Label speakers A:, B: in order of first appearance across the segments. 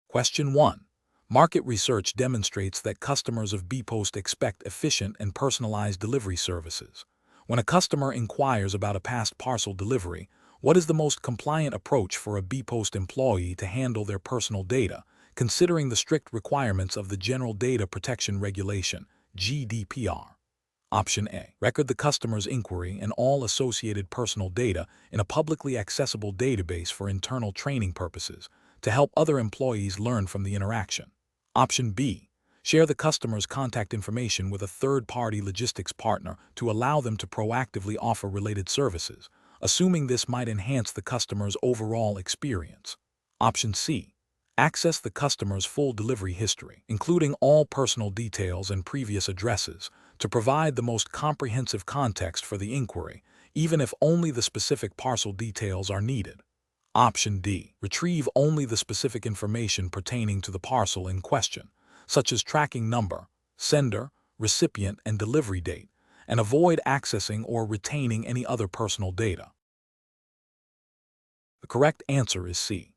A: Question 1. Market research demonstrates that customers of Bpost expect efficient and personalized delivery services. When a customer inquires about a past parcel delivery, what is the most compliant approach for a Bpost employee to handle their personal data, considering the strict requirements of the General Data Protection Regulation, GDPR? Option A. Record the customer's inquiry and all associated personal data in a publicly accessible database for internal training purposes to help other employees learn from the interaction. Option B. Share the customer's contact information with a third-party logistics partner to allow them to proactively offer related services, assuming this might enhance the customer's overall experience. Option C. Access the customer's full delivery history, including all personal details and previous addresses, to provide the most comprehensive context for the inquiry, even if only the specific parcel details are needed. Option D. Retrieve only the specific information pertaining to the parcel in question, such as tracking number, sender, recipient, and delivery date, and avoid accessing or retaining any other personal data. The correct answer is C.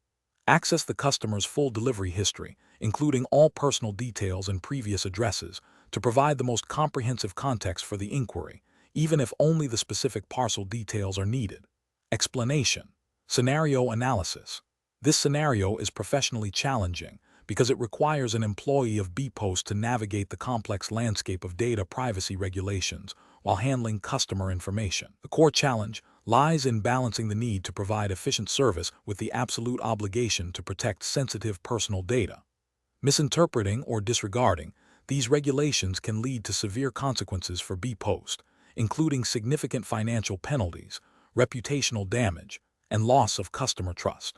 A: Access the customer's full delivery history, including all personal details and previous addresses, to provide the most comprehensive context for the inquiry, even if only the specific parcel details are needed. Explanation. Scenario analysis. This scenario is professionally challenging because it requires an employee of Bpost to navigate the complex landscape of data privacy regulations while handling customer information. The core challenge lies in balancing the need to provide efficient service with the absolute obligation to protect sensitive personal data. Misinterpreting or disregarding these regulations can lead to severe consequences for Bpost, including significant financial penalties, reputational damage, and loss of customer trust.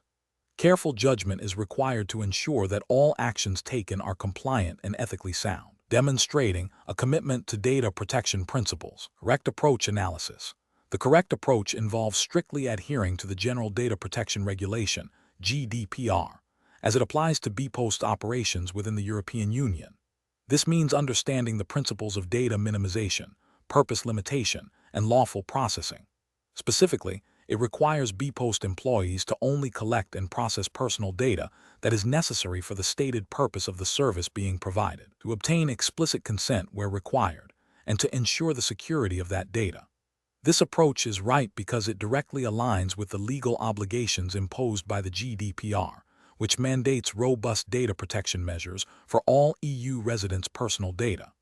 A: Careful judgment is required to ensure that all actions taken are compliant and ethically sound, demonstrating a commitment to data protection principles. Correct approach analysis. The correct approach involves strictly adhering to the General Data Protection Regulation, GDPR, as it applies to Bpost operations within the European Union. This means understanding the principles of data minimization, purpose limitation, and lawful processing. Specifically, it requires Bpost employees to only collect and process personal data that is necessary for the stated purpose of the service being provided, to obtain explicit consent where required, and to ensure the security of that data. This approach is right because it directly aligns with the legal obligations imposed by the GDPR, which mandates robust data protection measures for all EU residents' personal data.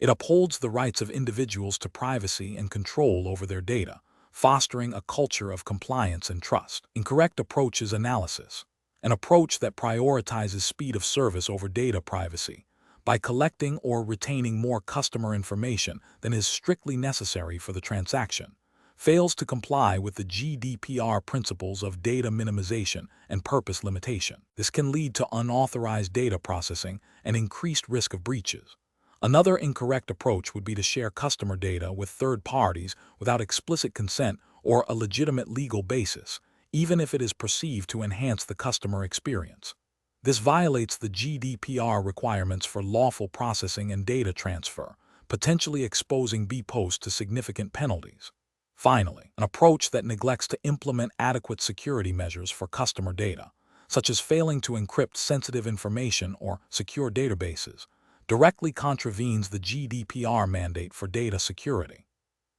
A: It upholds the rights of individuals to privacy and control over their data, fostering a culture of compliance and trust. Incorrect approach is analysis, an approach that prioritizes speed of service over data privacy by collecting or retaining more customer information than is strictly necessary for the transaction, fails to comply with the GDPR principles of data minimization and purpose limitation. This can lead to unauthorized data processing and increased risk of breaches. Another incorrect approach would be to share customer data with third parties without explicit consent or a legitimate legal basis, even if it is perceived to enhance the customer experience. This violates the GDPR requirements for lawful processing and data transfer, potentially exposing Bpost to significant penalties. Finally, an approach that neglects to implement adequate security measures for customer data, such as failing to encrypt sensitive information or secure databases, directly contravenes the GDPR mandate for data security.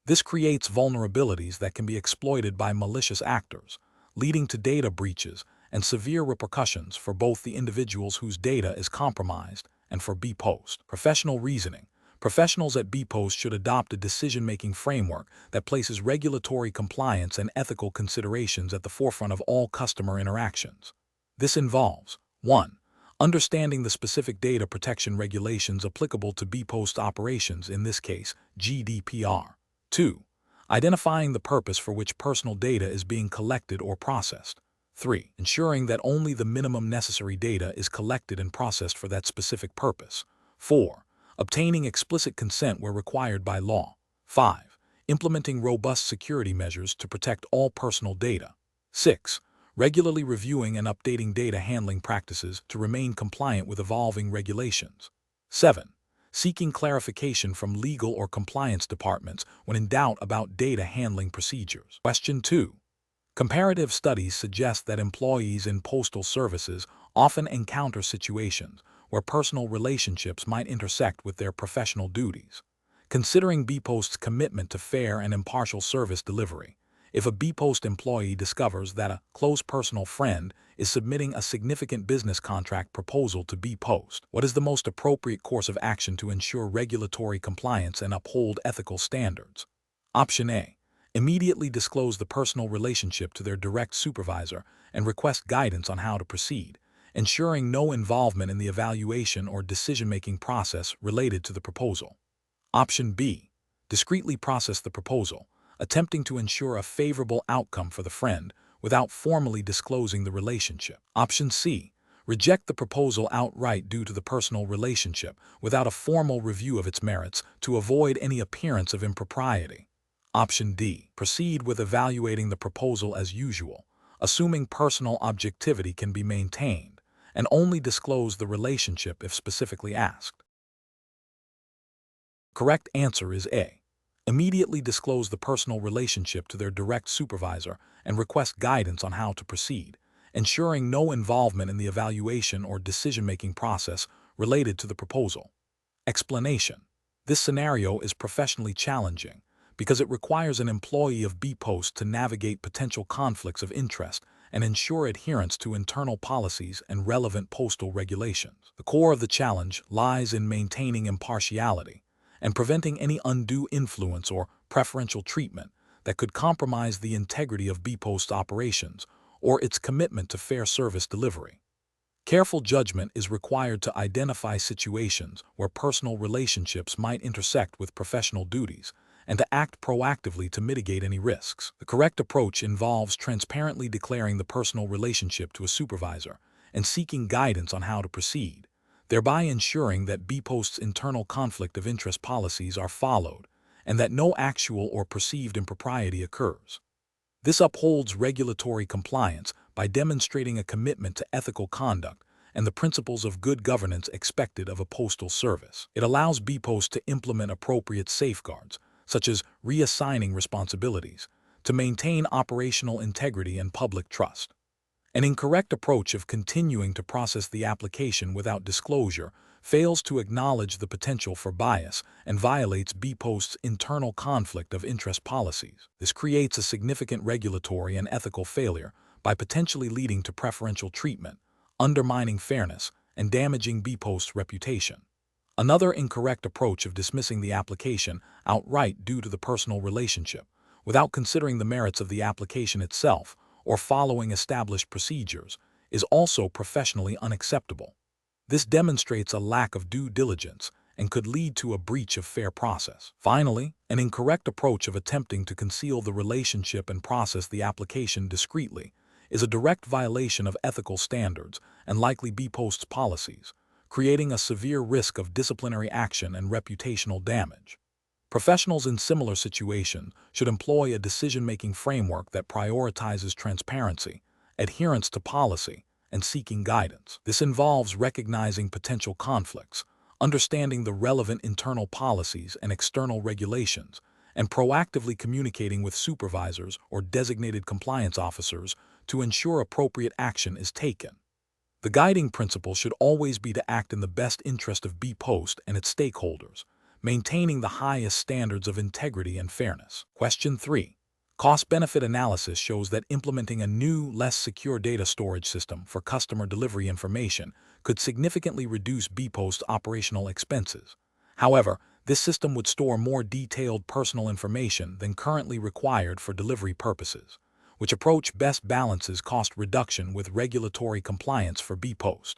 A: This creates vulnerabilities that can be exploited by malicious actors, leading to data breaches and severe repercussions for both the individuals whose data is compromised and for Bpost. Professional reasoning. Professionals at Bpost should adopt a decision-making framework that places regulatory compliance and ethical considerations at the forefront of all customer interactions. This involves 1. Understanding the specific data protection regulations applicable to Bpost operations, in this case, GDPR. 2. Identifying the purpose for which personal data is being collected or processed. 3. Ensuring that only the minimum necessary data is collected and processed for that specific purpose. 4. Obtaining explicit consent where required by law. 5. Implementing robust security measures to protect all personal data. 6. Regularly reviewing and updating data handling practices to remain compliant with evolving regulations. 7. Seeking clarification from legal or compliance departments when in doubt about data handling procedures. Question 2. Comparative studies suggest that employees in postal services often encounter situations where personal relationships might intersect with their professional duties. Considering Bpost's commitment to fair and impartial service delivery, if a Bpost employee discovers that a close personal friend is submitting a significant business contract proposal to Bpost, what is the most appropriate course of action to ensure regulatory compliance and uphold ethical standards? Option A. Immediately disclose the personal relationship to their direct supervisor and request guidance on how to proceed, ensuring no involvement in the evaluation or decision-making process related to the proposal. Option B. Discreetly process the proposal, attempting to ensure a favorable outcome for the friend without formally disclosing the relationship. Option C. Reject the proposal outright due to the personal relationship without a formal review of its merits to avoid any appearance of impropriety. Option D. Proceed with evaluating the proposal as usual, assuming personal objectivity can be maintained, and only disclose the relationship if specifically asked. Correct answer is A. Immediately disclose the personal relationship to their direct supervisor and request guidance on how to proceed, ensuring no involvement in the evaluation or decision-making process related to the proposal. Explanation: this scenario is professionally challenging because it requires an employee of Bpost to navigate potential conflicts of interest and ensure adherence to internal policies and relevant postal regulations. The core of the challenge lies in maintaining impartiality and preventing any undue influence or preferential treatment that could compromise the integrity of Bpost's operations or its commitment to fair service delivery. Careful judgment is required to identify situations where personal relationships might intersect with professional duties and to act proactively to mitigate any risks. The correct approach involves transparently declaring the personal relationship to a supervisor and seeking guidance on how to proceed, thereby ensuring that Bpost's internal conflict of interest policies are followed and that no actual or perceived impropriety occurs. This upholds regulatory compliance by demonstrating a commitment to ethical conduct and the principles of good governance expected of a postal service. It allows Bpost to implement appropriate safeguards, such as reassigning responsibilities, to maintain operational integrity and public trust. An incorrect approach of continuing to process the application without disclosure fails to acknowledge the potential for bias and violates Bpost's internal conflict of interest policies. This creates a significant regulatory and ethical failure by potentially leading to preferential treatment, undermining fairness, and damaging Bpost's reputation. Another incorrect approach of dismissing the application outright due to the personal relationship, without considering the merits of the application itself or following established procedures, is also professionally unacceptable. This demonstrates a lack of due diligence and could lead to a breach of fair process. Finally, an incorrect approach of attempting to conceal the relationship and process the application discreetly is a direct violation of ethical standards and likely Bpost's policies, creating a severe risk of disciplinary action and reputational damage. Professionals in similar situations should employ a decision-making framework that prioritizes transparency, adherence to policy, and seeking guidance. This involves recognizing potential conflicts, understanding the relevant internal policies and external regulations, and proactively communicating with supervisors or designated compliance officers to ensure appropriate action is taken. The guiding principle should always be to act in the best interest of Bpost and its stakeholders, maintaining the highest standards of integrity and fairness. Question 3. Cost-benefit analysis shows that implementing a new, less secure data storage system for customer delivery information could significantly reduce Bpost's operational expenses. However, this system would store more detailed personal information than currently required for delivery purposes, which approach best balances cost reduction with regulatory compliance for Bpost.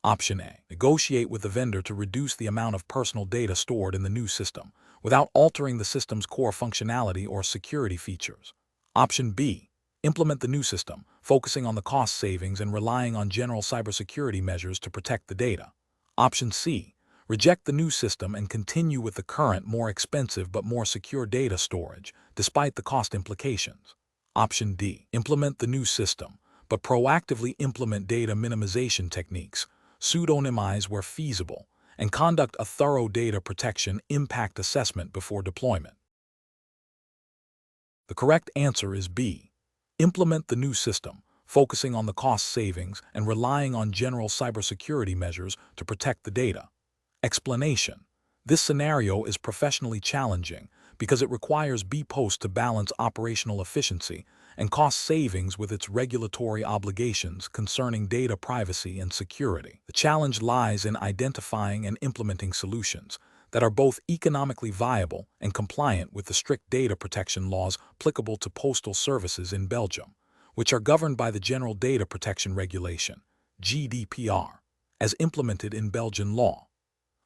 A: Option A. Negotiate with the vendor to reduce the amount of personal data stored in the new system without altering the system's core functionality or security features. Option B. Implement the new system, focusing on the cost savings and relying on general cybersecurity measures to protect the data. Option C. Reject the new system and continue with the current, more expensive but more secure data storage, despite the cost implications. Option D. Implement the new system, but proactively implement data minimization techniques, pseudonymize where feasible, and conduct a thorough data protection impact assessment before deployment. The correct answer is B. Implement the new system, focusing on the cost savings and relying on general cybersecurity measures to protect the data. Explanation: this scenario is professionally challenging because it requires Bpost to balance operational efficiency and cost savings with its regulatory obligations concerning data privacy and security. The challenge lies in identifying and implementing solutions that are both economically viable and compliant with the strict data protection laws applicable to postal services in Belgium, which are governed by the General Data Protection Regulation, GDPR, as implemented in Belgian law.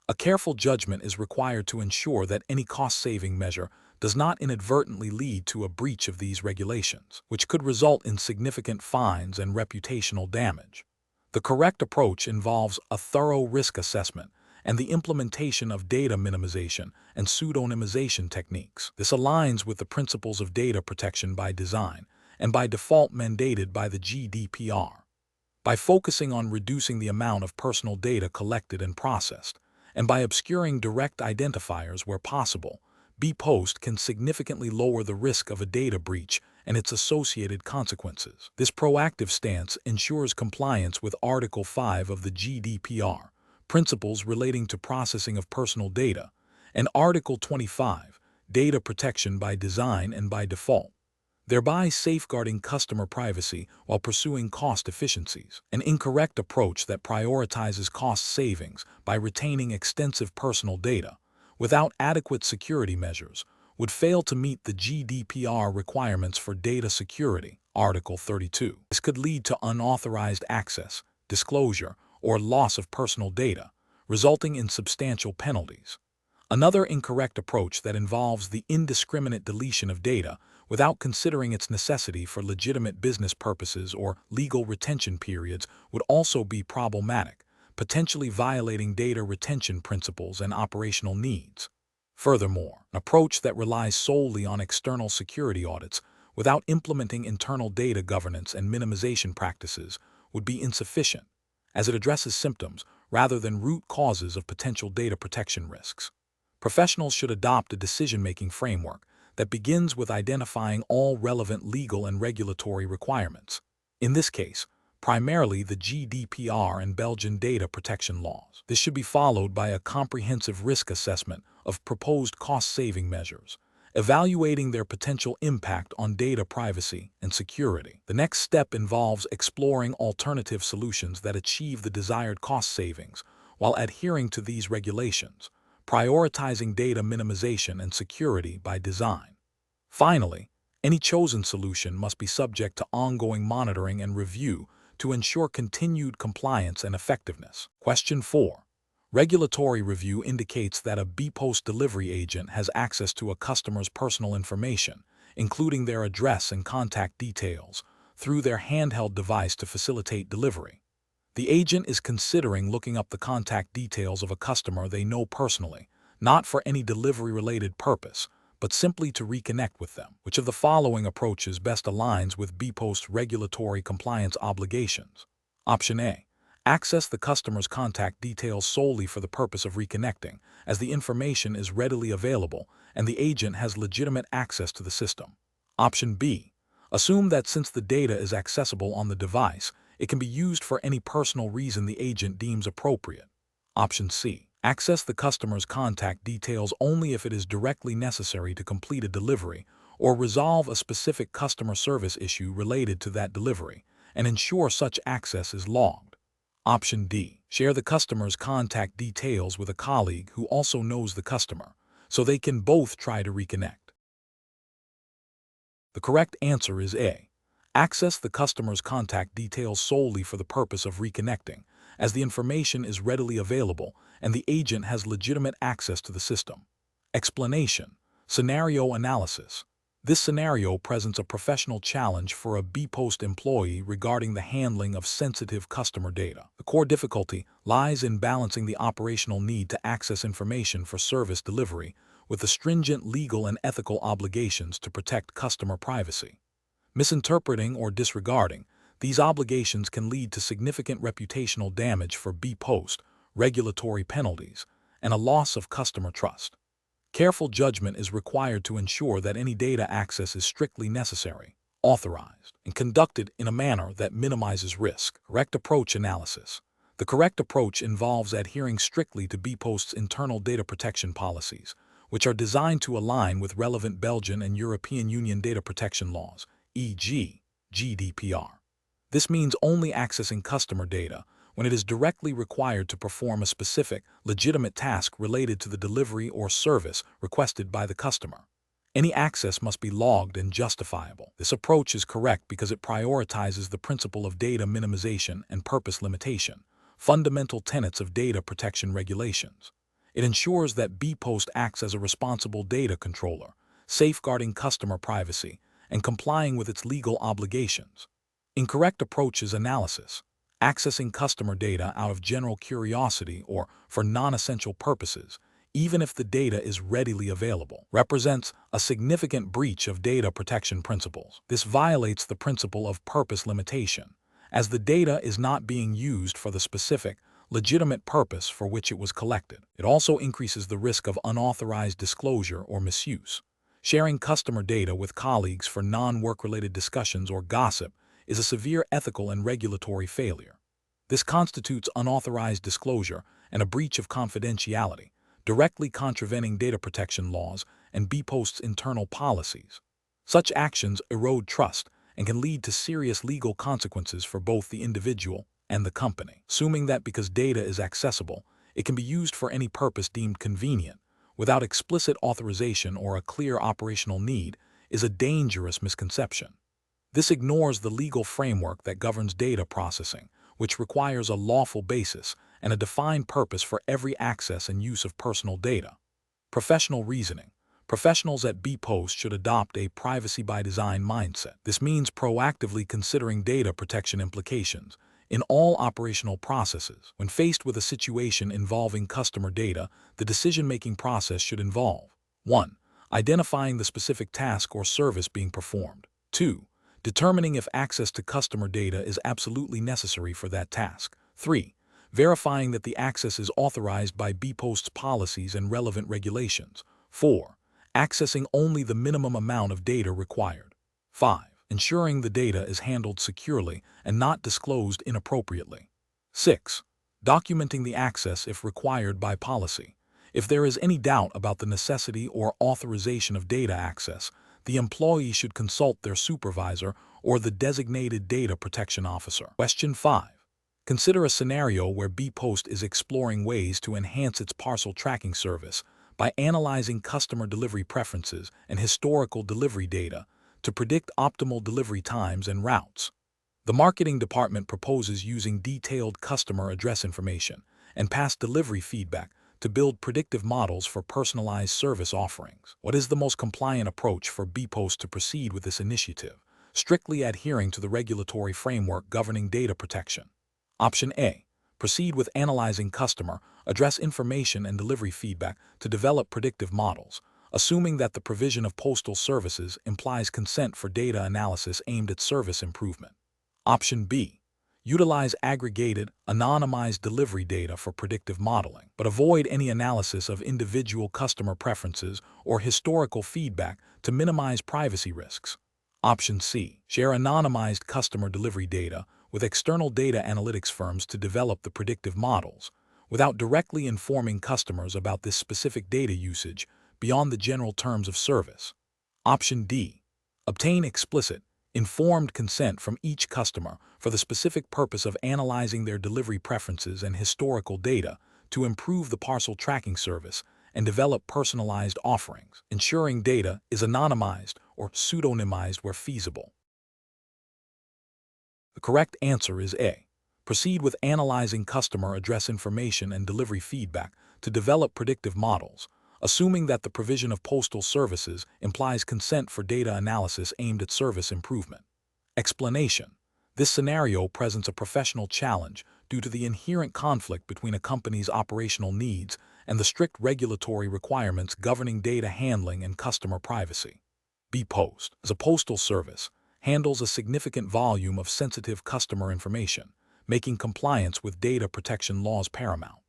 A: A careful judgment is required to ensure that any cost-saving measure does not inadvertently lead to a breach of these regulations, which could result in significant fines and reputational damage. The correct approach involves a thorough risk assessment and the implementation of data minimization and pseudonymization techniques. This aligns with the principles of data protection by design and by default mandated by the GDPR. By focusing on reducing the amount of personal data collected and processed, and by obscuring direct identifiers where possible, Bpost can significantly lower the risk of a data breach and its associated consequences. This proactive stance ensures compliance with Article 5 of the GDPR, principles relating to processing of personal data, and Article 25, data protection by design and by default, thereby safeguarding customer privacy while pursuing cost efficiencies. An incorrect approach that prioritizes cost savings by retaining extensive personal data without adequate security measures would fail to meet the GDPR requirements for data security, Article 32. This could lead to unauthorized access, disclosure, or loss of personal data, resulting in substantial penalties. Another incorrect approach that involves the indiscriminate deletion of data without considering its necessity for legitimate business purposes or legal retention periods would also be problematic, potentially violating data retention principles and operational needs. Furthermore, an approach that relies solely on external security audits without implementing internal data governance and minimization practices would be insufficient, as it addresses symptoms rather than root causes of potential data protection risks. Professionals should adopt a decision-making framework that begins with identifying all relevant legal and regulatory requirements. In this case, primarily the GDPR and Belgian data protection laws. This should be followed by a comprehensive risk assessment of proposed cost-saving measures, evaluating their potential impact on data privacy and security. The next step involves exploring alternative solutions that achieve the desired cost savings while adhering to these regulations, prioritizing data minimization and security by design. Finally, any chosen solution must be subject to ongoing monitoring and review to ensure continued compliance and effectiveness. Question 4. Regulatory review indicates that a Bpost delivery agent has access to a customer's personal information, including their address and contact details, through their handheld device to facilitate delivery. The agent is considering looking up the contact details of a customer they know personally, not for any delivery-related purpose, but simply to reconnect with them. Which of the following approaches best aligns with Bpost's regulatory compliance obligations? Option A. Access the customer's contact details solely for the purpose of reconnecting, as the information is readily available and the agent has legitimate access to the system. Option B. Assume that since the data is accessible on the device, it can be used for any personal reason the agent deems appropriate. Option C. Access the customer's contact details only if it is directly necessary to complete a delivery or resolve a specific customer service issue related to that delivery, and ensure such access is logged. Option D. Share the customer's contact details with a colleague who also knows the customer, so they can both try to reconnect. The correct answer is A. Access the customer's contact details solely for the purpose of reconnecting, as the information is readily available and the agent has legitimate access to the system. Explanation: scenario analysis. This scenario presents a professional challenge for a Bpost employee regarding the handling of sensitive customer data. The core difficulty lies in balancing the operational need to access information for service delivery with the stringent legal and ethical obligations to protect customer privacy. Misinterpreting or disregarding these obligations can lead to significant reputational damage for Bpost, regulatory penalties, and a loss of customer trust. Careful judgment is required to ensure that any data access is strictly necessary, authorized, and conducted in a manner that minimizes risk. Correct approach analysis. The correct approach involves adhering strictly to Bpost's internal data protection policies, which are designed to align with relevant Belgian and European Union data protection laws, e.g., GDPR. This means only accessing customer data when it is directly required to perform a specific, legitimate task related to the delivery or service requested by the customer. Any access must be logged and justifiable. This approach is correct because it prioritizes the principle of data minimization and purpose limitation, fundamental tenets of data protection regulations. It ensures that Bpost acts as a responsible data controller, safeguarding customer privacy and complying with its legal obligations. Incorrect approach is analysis. Accessing customer data out of general curiosity or for non-essential purposes, even if the data is readily available, represents a significant breach of data protection principles. This violates the principle of purpose limitation, as the data is not being used for the specific, legitimate purpose for which it was collected. It also increases the risk of unauthorized disclosure or misuse. Sharing customer data with colleagues for non-work-related discussions or gossip is a severe ethical and regulatory failure. This constitutes unauthorized disclosure and a breach of confidentiality, directly contravening data protection laws and Bpost's internal policies. Such actions erode trust and can lead to serious legal consequences for both the individual and the company. Assuming that because data is accessible, it can be used for any purpose deemed convenient, without explicit authorization or a clear operational need, is a dangerous misconception. This ignores the legal framework that governs data processing, which requires a lawful basis and a defined purpose for every access and use of personal data. Professional reasoning. Professionals at Bpost should adopt a privacy-by-design mindset. This means proactively considering data protection implications in all operational processes. When faced with a situation involving customer data, the decision-making process should involve 1. Identifying the specific task or service being performed. 2. Determining if access to customer data is absolutely necessary for that task. 3. Verifying that the access is authorized by Bpost's policies and relevant regulations. 4. Accessing only the minimum amount of data required. 5. Ensuring the data is handled securely and not disclosed inappropriately. 6. Documenting the access if required by policy. If there is any doubt about the necessity or authorization of data access, the employee should consult their supervisor or the designated data protection officer. Question 5. Consider a scenario where Bpost is exploring ways to enhance its parcel tracking service by analyzing customer delivery preferences and historical delivery data to predict optimal delivery times and routes. The marketing department proposes using detailed customer address information and past delivery feedback to build predictive models for personalized service offerings. What is the most compliant approach for Bpost to proceed with this initiative, strictly adhering to the regulatory framework governing data protection? Option A. Proceed with analyzing customer address information and delivery feedback to develop predictive models, assuming that the provision of postal services implies consent for data analysis aimed at service improvement. Option B. Utilize aggregated, anonymized delivery data for predictive modeling, but avoid any analysis of individual customer preferences or historical feedback to minimize privacy risks. Option C. Share anonymized customer delivery data with external data analytics firms to develop the predictive models, without directly informing customers about this specific data usage beyond the general terms of service. Option D. Obtain explicit, informed consent from each customer for the specific purpose of analyzing their delivery preferences and historical data to improve the parcel tracking service and develop personalized offerings, ensuring data is anonymized or pseudonymized where feasible. The correct answer is A. Proceed with analyzing customer address information and delivery feedback to develop predictive models, assuming that the provision of postal services implies consent for data analysis aimed at service improvement. Explanation. This scenario presents a professional challenge due to the inherent conflict between a company's operational needs and the strict regulatory requirements governing data handling and customer privacy. Bpost, as a postal service, handles a significant volume of sensitive customer information, making compliance with data protection laws paramount.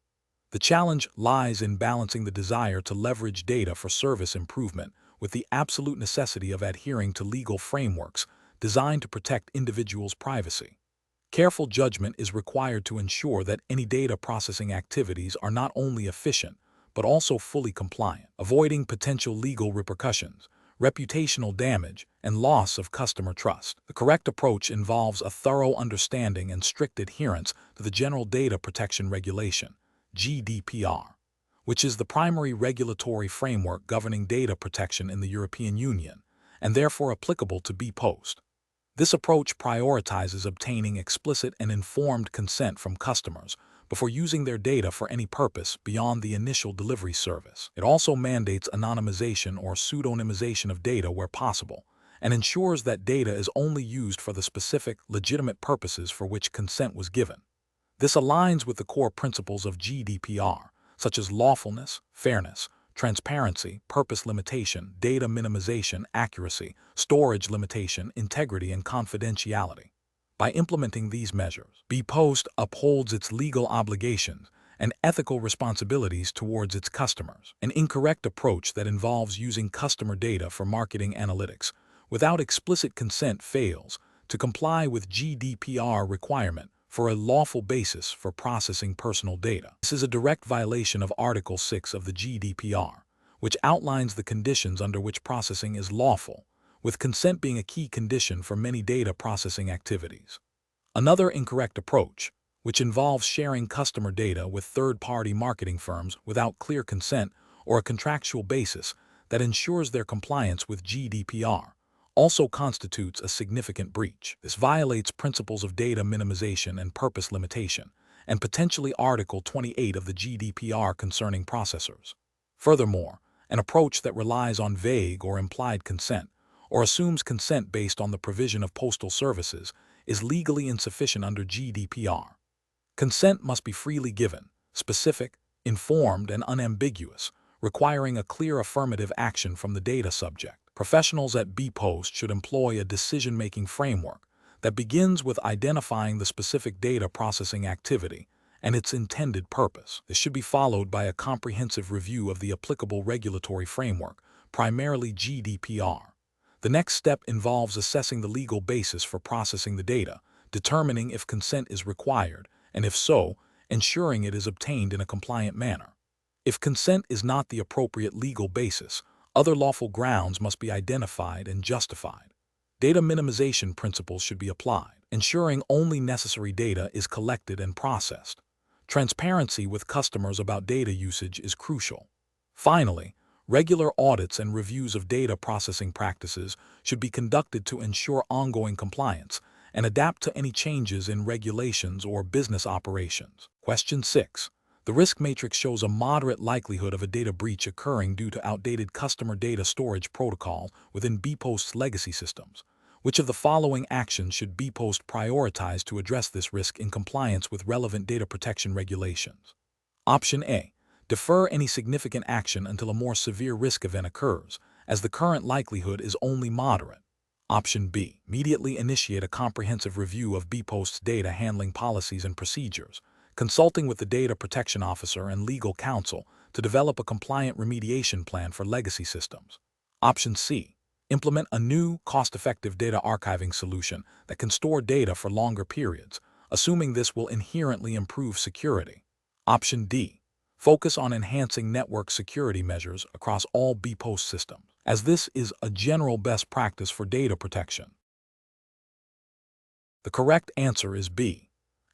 A: The challenge lies in balancing the desire to leverage data for service improvement with the absolute necessity of adhering to legal frameworks designed to protect individuals' privacy. Careful judgment is required to ensure that any data processing activities are not only efficient, but also fully compliant, avoiding potential legal repercussions, reputational damage, and loss of customer trust. The correct approach involves a thorough understanding and strict adherence to the General Data Protection Regulation, GDPR, which is the primary regulatory framework governing data protection in the European Union, and therefore applicable to Bpost. This approach prioritizes obtaining explicit and informed consent from customers before using their data for any purpose beyond the initial delivery service. It also mandates anonymization or pseudonymization of data where possible, and ensures that data is only used for the specific, legitimate purposes for which consent was given. This aligns with the core principles of GDPR, such as lawfulness, fairness, transparency, purpose limitation, data minimization, accuracy, storage limitation, integrity, and confidentiality. By implementing these measures, Bpost upholds its legal obligations and ethical responsibilities towards its customers. An incorrect approach that involves using customer data for marketing analytics without explicit consent fails to comply with GDPR requirement for a lawful basis for processing personal data. This is a direct violation of Article 6 of the GDPR, which outlines the conditions under which processing is lawful, with consent being a key condition for many data processing activities. Another incorrect approach, which involves sharing customer data with third-party marketing firms without clear consent or a contractual basis that ensures their compliance with GDPR, also constitutes a significant breach. This violates principles of data minimization and purpose limitation, and potentially Article 28 of the GDPR concerning processors. Furthermore, an approach that relies on vague or implied consent, or assumes consent based on the provision of postal services, is legally insufficient under GDPR. Consent must be freely given, specific, informed, and unambiguous, requiring a clear affirmative action from the data subject. Professionals at Bpost should employ a decision-making framework that begins with identifying the specific data processing activity and its intended purpose. This should be followed by a comprehensive review of the applicable regulatory framework, primarily GDPR. The next step involves assessing the legal basis for processing the data, determining if consent is required, and if so, ensuring it is obtained in a compliant manner. If consent is not the appropriate legal basis, other lawful grounds must be identified and justified. Data minimization principles should be applied, ensuring only necessary data is collected and processed. Transparency with customers about data usage is crucial. Finally, regular audits and reviews of data processing practices should be conducted to ensure ongoing compliance and adapt to any changes in regulations or business operations. Question 6. The risk matrix shows a moderate likelihood of a data breach occurring due to outdated customer data storage protocol within Bpost's legacy systems. Which of the following actions should Bpost prioritize to address this risk in compliance with relevant data protection regulations? Option A. Defer any significant action until a more severe risk event occurs, as the current likelihood is only moderate. Option B. Immediately initiate a comprehensive review of Bpost's data handling policies and procedures, consulting with the data protection officer and legal counsel to develop a compliant remediation plan for legacy systems. Option C. Implement a new, cost-effective data archiving solution that can store data for longer periods, assuming this will inherently improve security. Option D. Focus on enhancing network security measures across all Bpost systems, as this is a general best practice for data protection. The correct answer is B.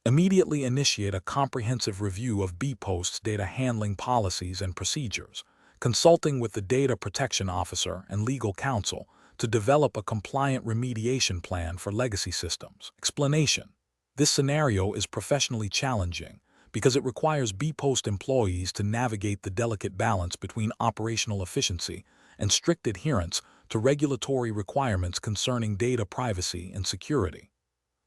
A: Immediately initiate a comprehensive review of Bpost's data handling policies and procedures, consulting with the data protection officer and legal counsel to develop a compliant remediation plan for legacy systems. Explanation: this scenario is professionally challenging because it requires Bpost employees to navigate the delicate balance between operational efficiency and strict adherence to regulatory requirements concerning data privacy and security.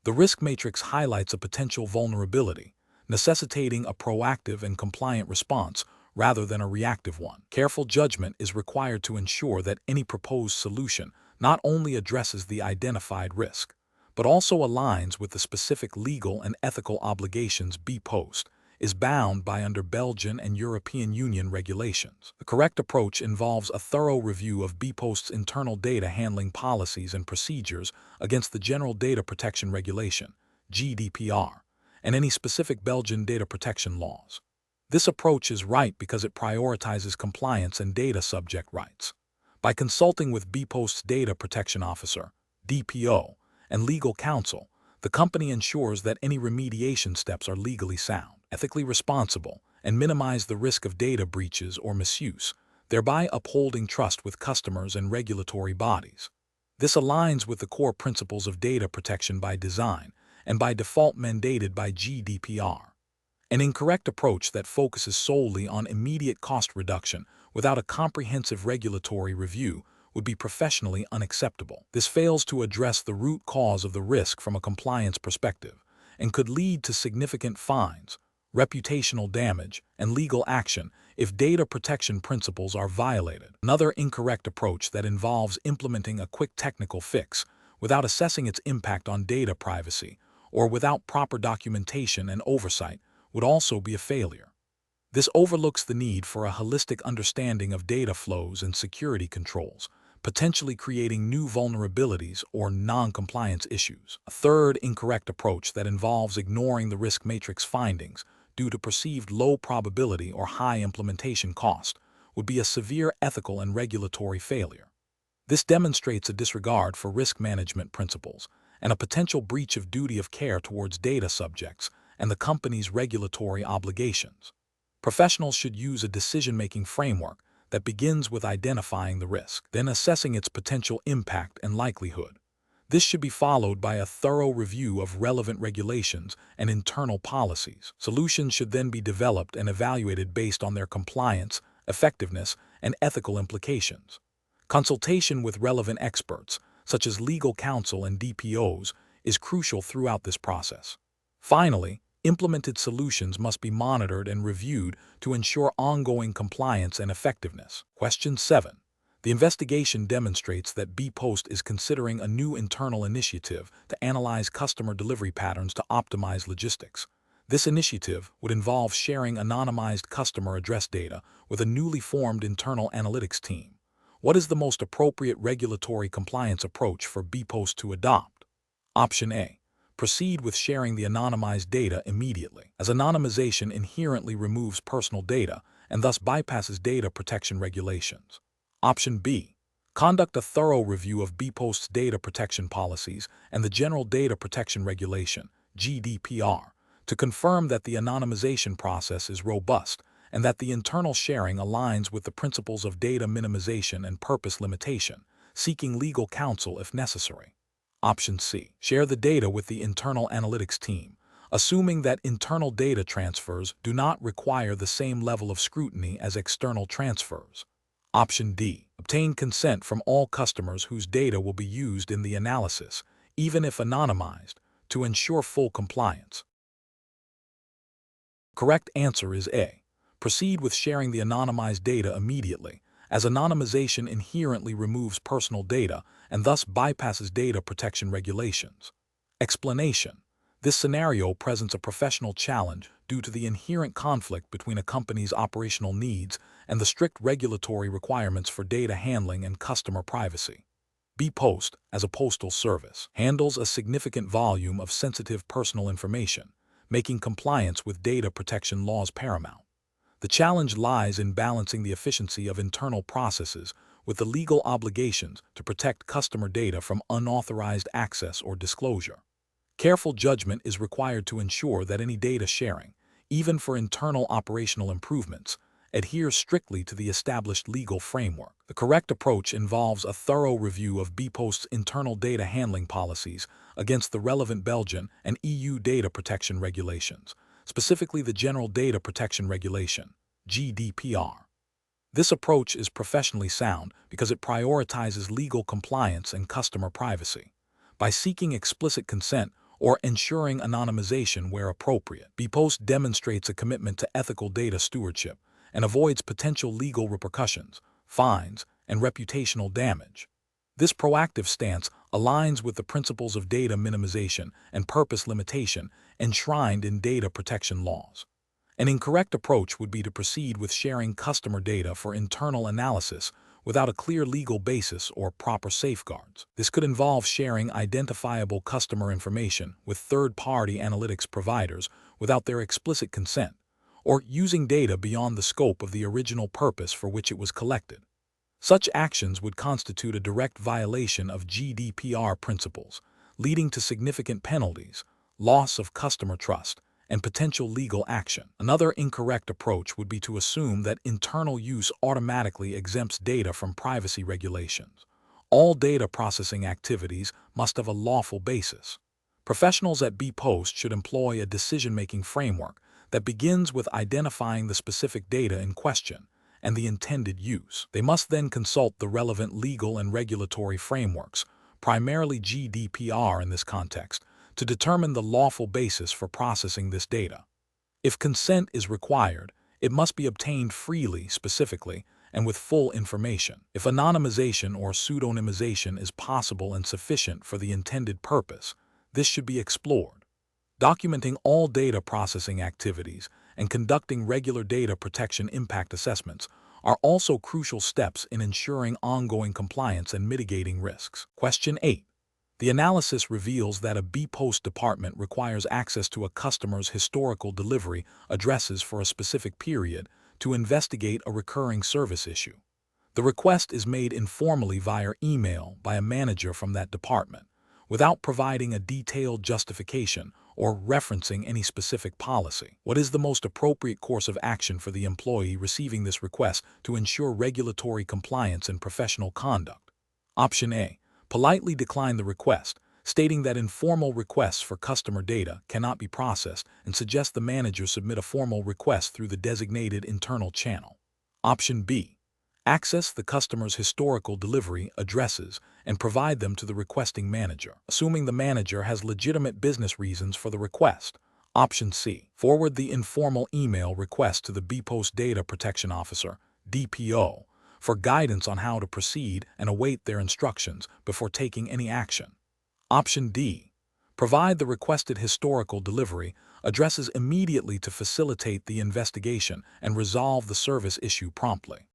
A: The risk matrix highlights a potential vulnerability, necessitating a proactive and compliant response rather than a reactive one. Careful judgment is required to ensure that any proposed solution not only addresses the identified risk, but also aligns with the specific legal and ethical obligations Bpost is bound by under Belgian and European Union regulations. The correct approach involves a thorough review of Bpost's internal data handling policies and procedures against the General Data Protection Regulation, GDPR, and any specific Belgian data protection laws. This approach is right because it prioritizes compliance and data subject rights. By consulting with Bpost's Data Protection Officer, DPO, and legal counsel, the company ensures that any remediation steps are legally sound, ethically responsible, and minimize the risk of data breaches or misuse, thereby upholding trust with customers and regulatory bodies. This aligns with the core principles of data protection by design and by default mandated by GDPR. An incorrect approach that focuses solely on immediate cost reduction without a comprehensive regulatory review would be professionally unacceptable. This fails to address the root cause of the risk from a compliance perspective and could lead to significant fines, reputational damage, and legal action if data protection principles are violated. Another incorrect approach that involves implementing a quick technical fix without assessing its impact on data privacy or without proper documentation and oversight would also be a failure. This overlooks the need for a holistic understanding of data flows and security controls, potentially creating new vulnerabilities or non-compliance issues. A third incorrect approach that involves ignoring the risk matrix findings due to perceived low probability or high implementation cost would be a severe ethical and regulatory failure. This demonstrates a disregard for risk management principles and a potential breach of duty of care towards data subjects and the company's regulatory obligations. Professionals should use a decision-making framework that begins with identifying the risk, then assessing its potential impact and likelihood. This should be followed by a thorough review of relevant regulations and internal policies. Solutions should then be developed and evaluated based on their compliance, effectiveness, and ethical implications. Consultation with relevant experts, such as legal counsel and DPOs, is crucial throughout this process. Finally, implemented solutions must be monitored and reviewed to ensure ongoing compliance and effectiveness. Question 7. The investigation demonstrates that Bpost is considering a new internal initiative to analyze customer delivery patterns to optimize logistics. This initiative would involve sharing anonymized customer address data with a newly formed internal analytics team. What is the most appropriate regulatory compliance approach for Bpost to adopt? Option A. Proceed with sharing the anonymized data immediately, as anonymization inherently removes personal data and thus bypasses data protection regulations. Option B. Conduct a thorough review of Bpost's data protection policies and the General Data Protection Regulation, GDPR, to confirm that the anonymization process is robust and that the internal sharing aligns with the principles of data minimization and purpose limitation, seeking legal counsel if necessary. Option C. Share the data with the internal analytics team, assuming that internal data transfers do not require the same level of scrutiny as external transfers. Option D. Obtain consent from all customers whose data will be used in the analysis, even if anonymized, to ensure full compliance. Correct answer is A. Proceed with sharing the anonymized data immediately, as anonymization inherently removes personal data and thus bypasses data protection regulations. Explanation. This scenario presents a professional challenge due to the inherent conflict between a company's operational needs and the strict regulatory requirements for data handling and customer privacy. Bpost, as a postal service, handles a significant volume of sensitive personal information, making compliance with data protection laws paramount. The challenge lies in balancing the efficiency of internal processes with the legal obligations to protect customer data from unauthorized access or disclosure. Careful judgment is required to ensure that any data sharing, even for internal operational improvements, adheres strictly to the established legal framework. The correct approach involves a thorough review of Bpost's internal data handling policies against the relevant Belgian and EU data protection regulations, specifically the General Data Protection Regulation, GDPR. This approach is professionally sound because it prioritizes legal compliance and customer privacy. By seeking explicit consent or ensuring anonymization where appropriate, Bpost demonstrates a commitment to ethical data stewardship and avoids potential legal repercussions, fines, and reputational damage. This proactive stance aligns with the principles of data minimization and purpose limitation enshrined in data protection laws. An incorrect approach would be to proceed with sharing customer data for internal analysis without a clear legal basis or proper safeguards. This could involve sharing identifiable customer information with third-party analytics providers without their explicit consent, or using data beyond the scope of the original purpose for which it was collected. Such actions would constitute a direct violation of GDPR principles, leading to significant penalties, loss of customer trust, and potential legal action. Another incorrect approach would be to assume that internal use automatically exempts data from privacy regulations. All data processing activities must have a lawful basis. Professionals at Bpost should employ a decision-making framework that begins with identifying the specific data in question and the intended use. They must then consult the relevant legal and regulatory frameworks, primarily GDPR in this context, to determine the lawful basis for processing this data. If consent is required, it must be obtained freely, specifically, and with full information. If anonymization or pseudonymization is possible and sufficient for the intended purpose, this should be explored. Documenting all data processing activities and conducting regular data protection impact assessments are also crucial steps in ensuring ongoing compliance and mitigating risks. Question 8. The analysis reveals that a Bpost department requires access to a customer's historical delivery addresses for a specific period to investigate a recurring service issue. The request is made informally via email by a manager from that department, without providing a detailed justification or referencing any specific policy. What is the most appropriate course of action for the employee receiving this request to ensure regulatory compliance and professional conduct? Option A. Politely decline the request, stating that informal requests for customer data cannot be processed, and suggest the manager submit a formal request through the designated internal channel. Option B. Access the customer's historical delivery addresses and provide them to the requesting manager, assuming the manager has legitimate business reasons for the request. Option C. Forward the informal email request to the Bpost Data Protection Officer, DPO, for guidance on how to proceed and await their instructions before taking any action. Option D. Provide the requested historical delivery addresses immediately to facilitate the investigation and resolve the service issue promptly.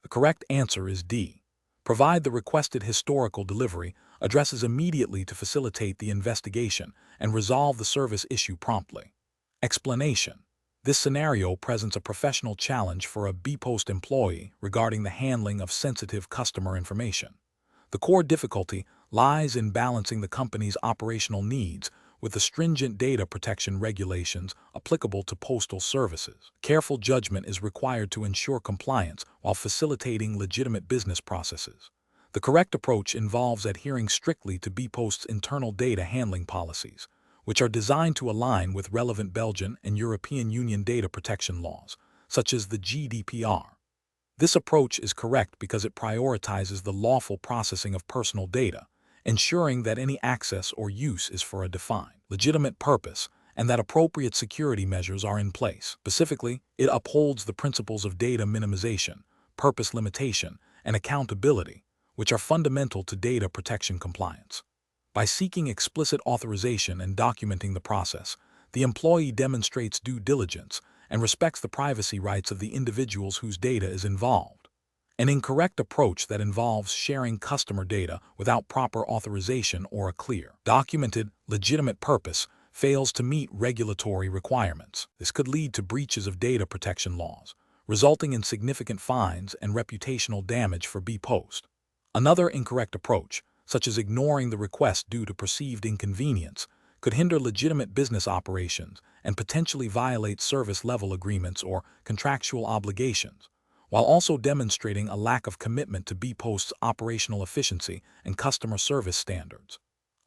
A: The correct answer is D. Provide the requested historical delivery addresses immediately to facilitate the investigation and resolve the service issue promptly. Explanation. This scenario presents a professional challenge for a Bpost employee regarding the handling of sensitive customer information. The core difficulty lies in balancing the company's operational needs with the stringent data protection regulations applicable to postal services. Careful judgment is required to ensure compliance while facilitating legitimate business processes. The correct approach involves adhering strictly to Bpost's internal data handling policies, which are designed to align with relevant Belgian and European Union data protection laws, such as the GDPR. This approach is correct because it prioritizes the lawful processing of personal data, ensuring that any access or use is for a defined, legitimate purpose and that appropriate security measures are in place. Specifically, it upholds the principles of data minimization, purpose limitation, and accountability, which are fundamental to data protection compliance. By seeking explicit authorization and documenting the process, the employee demonstrates due diligence and respects the privacy rights of the individuals whose data is involved. An incorrect approach that involves sharing customer data without proper authorization or a clear, documented, legitimate purpose fails to meet regulatory requirements. This could lead to breaches of data protection laws, resulting in significant fines and reputational damage for Bpost. Another incorrect approach, such as ignoring the request due to perceived inconvenience, could hinder legitimate business operations and potentially violate service-level agreements or contractual obligations, while also demonstrating a lack of commitment to Bpost's operational efficiency and customer service standards.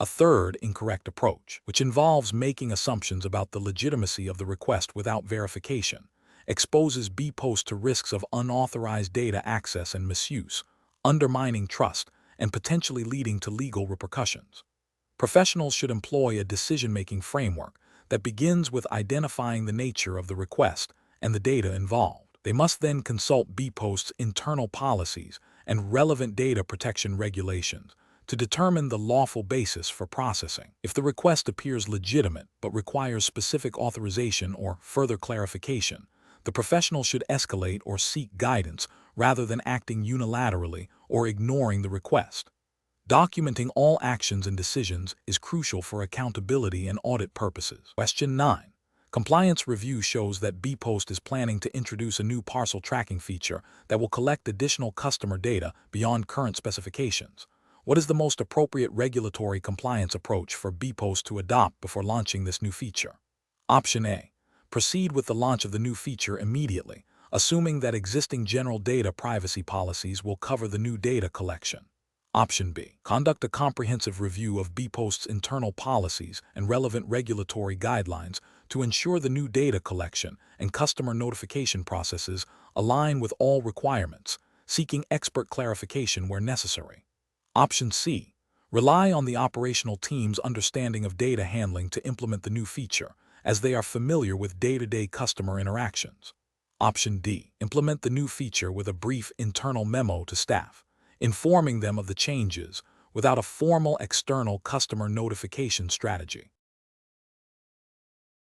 A: A third incorrect approach, which involves making assumptions about the legitimacy of the request without verification, exposes Bpost to risks of unauthorized data access and misuse, undermining trust, and potentially leading to legal repercussions. Professionals should employ a decision-making framework that begins with identifying the nature of the request and the data involved. They must then consult Bpost's internal policies and relevant data protection regulations to determine the lawful basis for processing. If the request appears legitimate but requires specific authorization or further clarification, the professional should escalate or seek guidance rather than acting unilaterally or ignoring the request. Documenting all actions and decisions is crucial for accountability and audit purposes. Question 9. Compliance review shows that Bpost is planning to introduce a new parcel tracking feature that will collect additional customer data beyond current specifications. What is the most appropriate regulatory compliance approach for Bpost to adopt before launching this new feature? Option A. Proceed with the launch of the new feature immediately, assuming that existing general data privacy policies will cover the new data collection. Option B. Conduct a comprehensive review of Bpost's internal policies and relevant regulatory guidelines to ensure the new data collection and customer notification processes align with all requirements, seeking expert clarification where necessary. Option C. Rely on the operational team's understanding of data handling to implement the new feature, as they are familiar with day-to-day customer interactions. Option D. Implement the new feature with a brief internal memo to staff, informing them of the changes without a formal external customer notification strategy.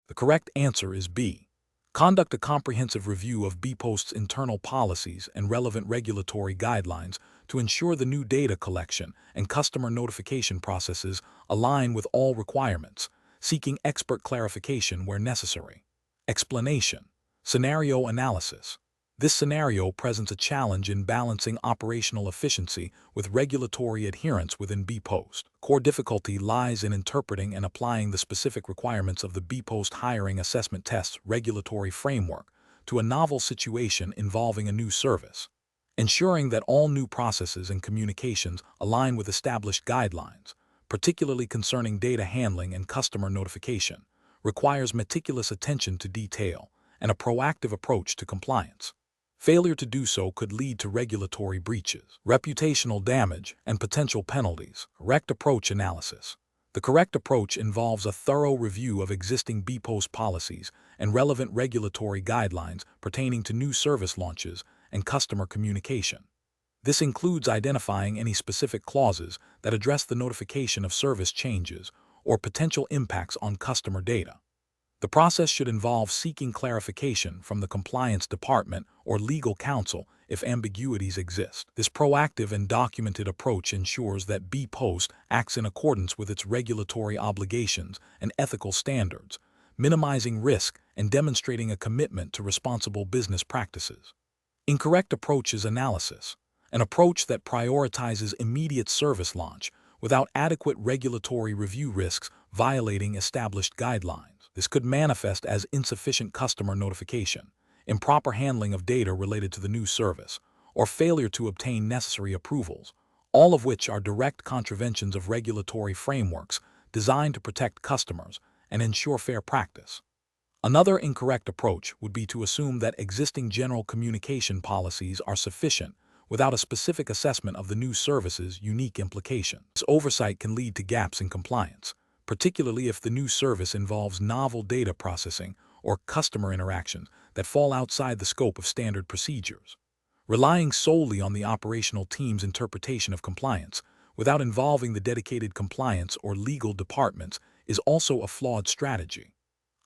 A: The correct answer is B. Conduct a comprehensive review of Bpost's internal policies and relevant regulatory guidelines to ensure the new data collection and customer notification processes align with all requirements, seeking expert clarification where necessary. Explanation. Scenario analysis. This scenario presents a challenge in balancing operational efficiency with regulatory adherence within Bpost. Core difficulty lies in interpreting and applying the specific requirements of the Bpost Hiring Assessment Test regulatory framework to a novel situation involving a new service. Ensuring that all new processes and communications align with established guidelines, particularly concerning data handling and customer notification, requires meticulous attention to detail and a proactive approach to compliance. Failure to do so could lead to regulatory breaches, reputational damage, and potential penalties. Correct approach analysis. The correct approach involves a thorough review of existing Bpost policies and relevant regulatory guidelines pertaining to new service launches and customer communication. This includes identifying any specific clauses that address the notification of service changes or potential impacts on customer data. The process should involve seeking clarification from the compliance department or legal counsel if ambiguities exist. This proactive and documented approach ensures that Bpost acts in accordance with its regulatory obligations and ethical standards, minimizing risk and demonstrating a commitment to responsible business practices. Incorrect approach is analysis, an approach that prioritizes immediate service launch without adequate regulatory review risks violating established guidelines. This could manifest as insufficient customer notification, improper handling of data related to the new service, or failure to obtain necessary approvals, all of which are direct contraventions of regulatory frameworks designed to protect customers and ensure fair practice. Another incorrect approach would be to assume that existing general communication policies are sufficient without a specific assessment of the new service's unique implications. This oversight can lead to gaps in compliance, particularly if the new service involves novel data processing or customer interactions that fall outside the scope of standard procedures. Relying solely on the operational team's interpretation of compliance without involving the dedicated compliance or legal departments is also a flawed strategy.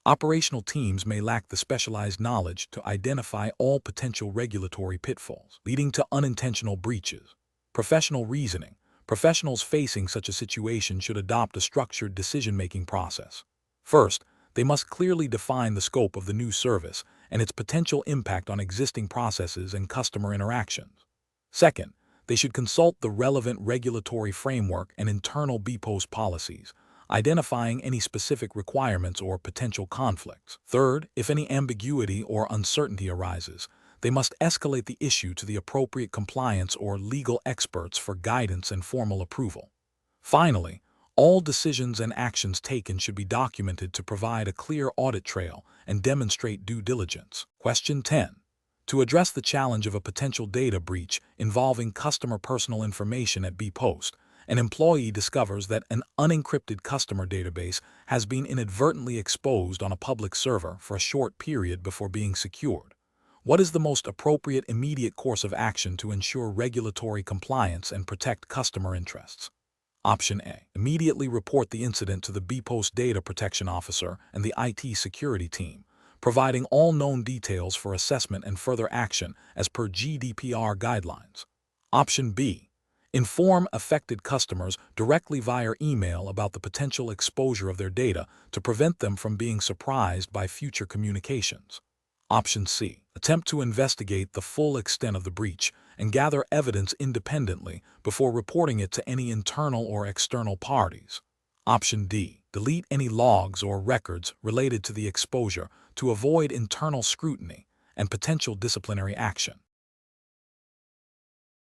A: Operational teams may lack the specialized knowledge to identify all potential regulatory pitfalls, leading to unintentional breaches. Professional reasoning. Professionals facing such a situation should adopt a structured decision-making process. First, they must clearly define the scope of the new service and its potential impact on existing processes and customer interactions. Second, they should consult the relevant regulatory framework and internal Bpost policies, identifying any specific requirements or potential conflicts. Third, if any ambiguity or uncertainty arises, they must escalate the issue to the appropriate compliance or legal experts for guidance and formal approval. Finally, all decisions and actions taken should be documented to provide a clear audit trail and demonstrate due diligence. Question 10. To address the challenge of a potential data breach involving customer personal information at Bpost, an employee discovers that an unencrypted customer database has been inadvertently exposed on a public server for a short period before being secured. What is the most appropriate immediate course of action to ensure regulatory compliance and protect customer interests? Option A. Immediately report the incident to the Bpost data protection officer and the IT security team, providing all known details for assessment and further action as per GDPR guidelines. Option B. Inform affected customers directly via email about the potential exposure of their data to prevent them from being surprised by future communications. Option C. Attempt to investigate the full extent of the breach and gather evidence independently before reporting it to any internal or external parties. Option D. Delete any logs or records related to the exposure to avoid internal scrutiny and potential disciplinary action.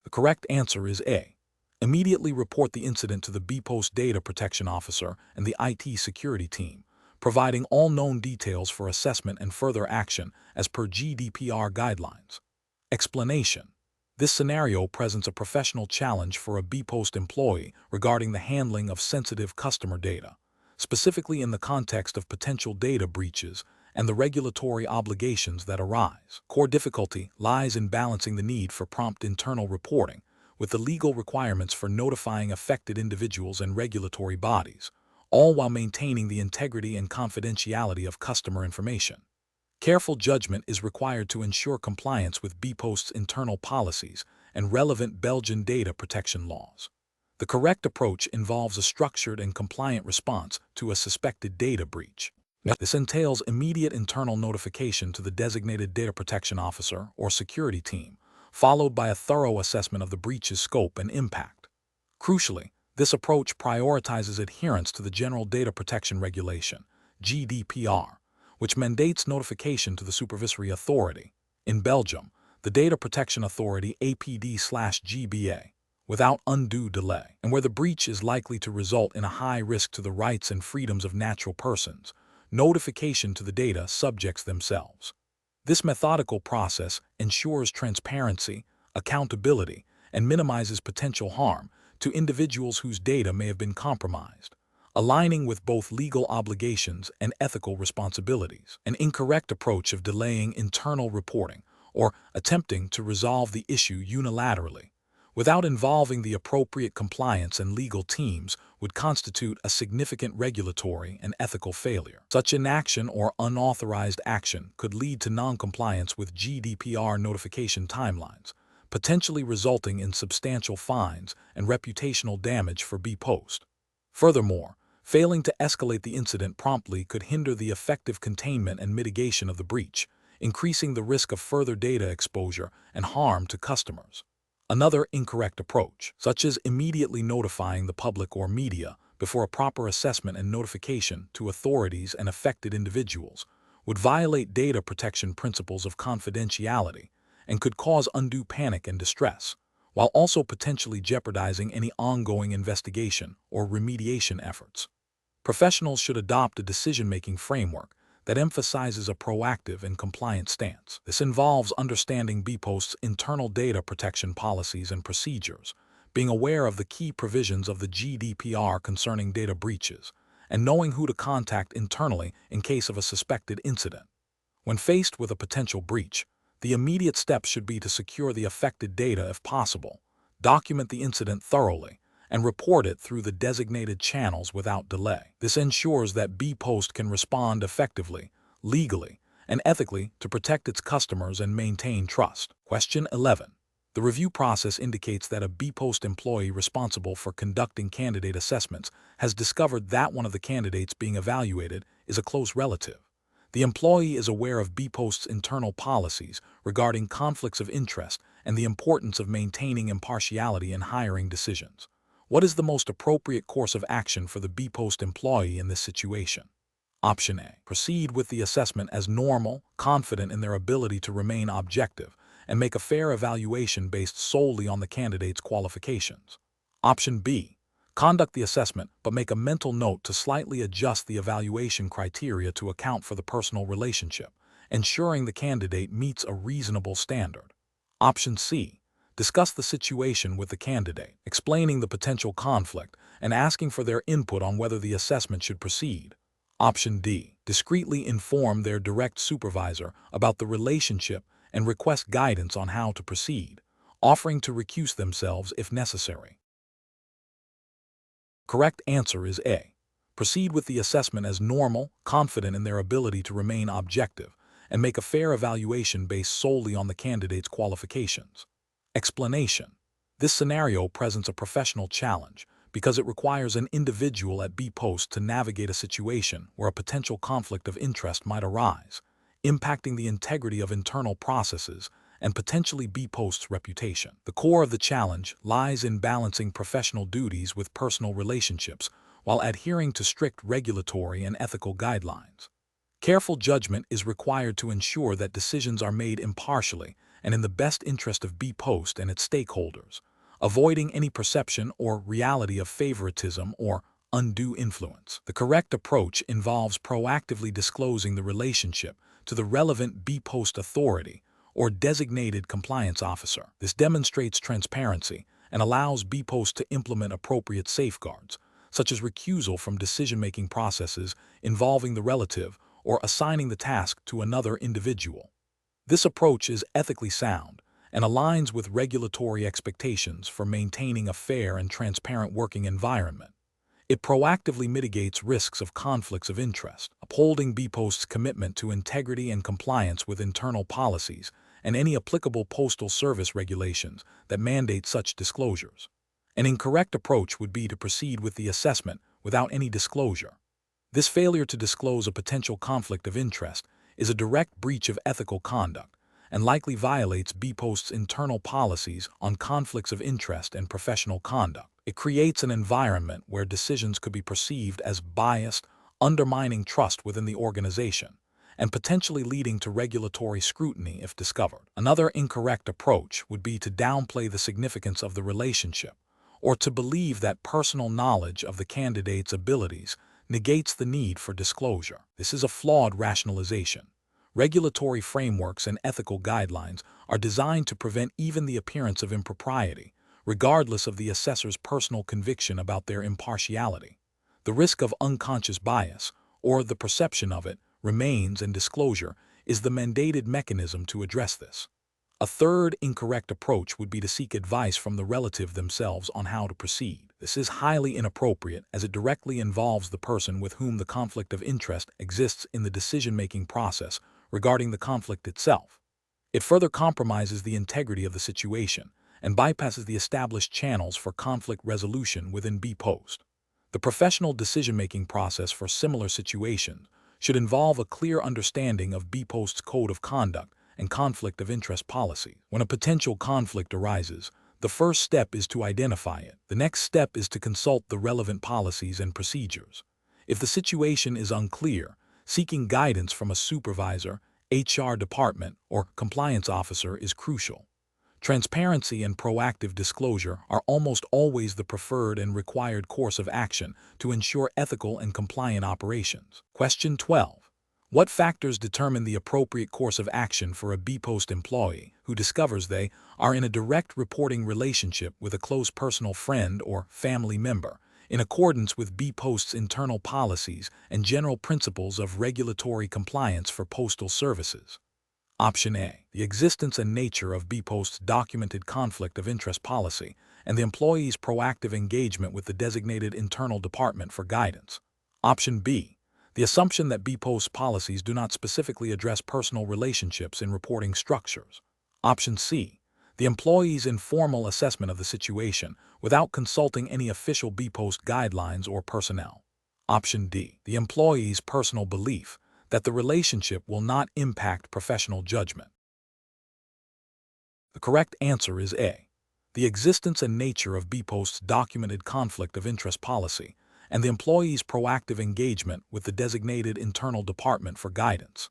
A: The correct answer is A. Immediately report the incident to the Bpost data protection officer and the IT security team, providing all known details for assessment and further action as per GDPR guidelines. Explanation. This scenario presents a professional challenge for a Bpost employee regarding the handling of sensitive customer data, specifically in the context of potential data breaches and the regulatory obligations that arise. Core difficulty lies in balancing the need for prompt internal reporting with the legal requirements for notifying affected individuals and regulatory bodies, all while maintaining the integrity and confidentiality of customer information. Careful judgment is required to ensure compliance with Bpost's internal policies and relevant Belgian data protection laws. The correct approach involves a structured and compliant response to a suspected data breach. This entails immediate internal notification to the designated data protection officer or security team, followed by a thorough assessment of the breach's scope and impact. Crucially, this approach prioritizes adherence to the General Data Protection Regulation, GDPR, which mandates notification to the supervisory authority, in Belgium, the Data Protection Authority APD/GBA, without undue delay, and where the breach is likely to result in a high risk to the rights and freedoms of natural persons, notification to the data subjects themselves. This methodical process ensures transparency, accountability, and minimizes potential harm to individuals whose data may have been compromised, aligning with both legal obligations and ethical responsibilities. An incorrect approach of delaying internal reporting or attempting to resolve the issue unilaterally without involving the appropriate compliance and legal teams would constitute a significant regulatory and ethical failure. Such inaction or unauthorized action could lead to non-compliance with GDPR notification timelines, potentially resulting in substantial fines and reputational damage for Bpost. Furthermore, failing to escalate the incident promptly could hinder the effective containment and mitigation of the breach, increasing the risk of further data exposure and harm to customers. Another incorrect approach, such as immediately notifying the public or media before a proper assessment and notification to authorities and affected individuals, would violate data protection principles of confidentiality and could cause undue panic and distress, while also potentially jeopardizing any ongoing investigation or remediation efforts. Professionals should adopt a decision-making framework that emphasizes a proactive and compliant stance. This involves understanding Bpost's internal data protection policies and procedures, being aware of the key provisions of the GDPR concerning data breaches, and knowing who to contact internally in case of a suspected incident. When faced with a potential breach, the immediate steps should be to secure the affected data if possible, document the incident thoroughly, and report it through the designated channels without delay. This ensures that Bpost can respond effectively, legally, and ethically to protect its customers and maintain trust. Question 11. The review process indicates that a Bpost employee responsible for conducting candidate assessments has discovered that one of the candidates being evaluated is a close relative. The employee is aware of Bpost's internal policies regarding conflicts of interest and the importance of maintaining impartiality in hiring decisions. What is the most appropriate course of action for the Bpost employee in this situation? Option A. Proceed with the assessment as normal, confident in their ability to remain objective, and make a fair evaluation based solely on the candidate's qualifications. Option B. Conduct the assessment, but make a mental note to slightly adjust the evaluation criteria to account for the personal relationship, ensuring the candidate meets a reasonable standard. Option C. Discuss the situation with the candidate, explaining the potential conflict and asking for their input on whether the assessment should proceed. Option D. Discreetly inform their direct supervisor about the relationship and request guidance on how to proceed, offering to recuse themselves if necessary. Correct answer is A. Proceed with the assessment as normal, confident in their ability to remain objective, and make a fair evaluation based solely on the candidate's qualifications. Explanation. This scenario presents a professional challenge because it requires an individual at Bpost to navigate a situation where a potential conflict of interest might arise, impacting the integrity of internal processes and potentially Bpost's reputation. The core of the challenge lies in balancing professional duties with personal relationships while adhering to strict regulatory and ethical guidelines. Careful judgment is required to ensure that decisions are made impartially and in the best interest of Bpost and its stakeholders, avoiding any perception or reality of favoritism or undue influence. The correct approach involves proactively disclosing the relationship to the relevant Bpost authority or designated compliance officer. This demonstrates transparency and allows Bpost to implement appropriate safeguards, such as recusal from decision-making processes involving the relative or assigning the task to another individual. This approach is ethically sound and aligns with regulatory expectations for maintaining a fair and transparent working environment. It proactively mitigates risks of conflicts of interest, upholding Bpost's commitment to integrity and compliance with internal policies and any applicable postal service regulations that mandate such disclosures. An incorrect approach would be to proceed with the assessment without any disclosure. This failure to disclose a potential conflict of interest is a direct breach of ethical conduct and likely violates Bpost's internal policies on conflicts of interest and professional conduct. It creates an environment where decisions could be perceived as biased, undermining trust within the organization, and potentially leading to regulatory scrutiny if discovered. Another incorrect approach would be to downplay the significance of the relationship, or to believe that personal knowledge of the candidate's abilities negates the need for disclosure. This is a flawed rationalization. Regulatory frameworks and ethical guidelines are designed to prevent even the appearance of impropriety, regardless of the assessor's personal conviction about their impartiality. The risk of unconscious bias, or the perception of it, remains, and disclosure is the mandated mechanism to address this. A third incorrect approach would be to seek advice from the relative themselves on how to proceed. This is highly inappropriate as it directly involves the person with whom the conflict of interest exists in the decision-making process regarding the conflict itself. It further compromises the integrity of the situation and bypasses the established channels for conflict resolution within Bpost. The professional decision-making process for similar situations should involve a clear understanding of Bpost's code of conduct and conflict of interest policy. When a potential conflict arises, the first step is to identify it. The next step is to consult the relevant policies and procedures. If the situation is unclear, seeking guidance from a supervisor, HR department, or compliance officer is crucial. Transparency and proactive disclosure are almost always the preferred and required course of action to ensure ethical and compliant operations. Question 12. What factors determine the appropriate course of action for a Bpost employee who discovers they are in a direct reporting relationship with a close personal friend or family member, in accordance with Bpost's internal policies and general principles of regulatory compliance for postal services? Option A. The existence and nature of Bpost's documented conflict of interest policy and the employee's proactive engagement with the designated internal department for guidance. Option B. The assumption that Bpost's policies do not specifically address personal relationships in reporting structures. Option C. The employee's informal assessment of the situation without consulting any official Bpost guidelines or personnel. Option D. The employee's personal belief that the relationship will not impact professional judgment. The correct answer is A. The existence and nature of Bpost's documented conflict of interest policy and the employee's proactive engagement with the designated internal department for guidance.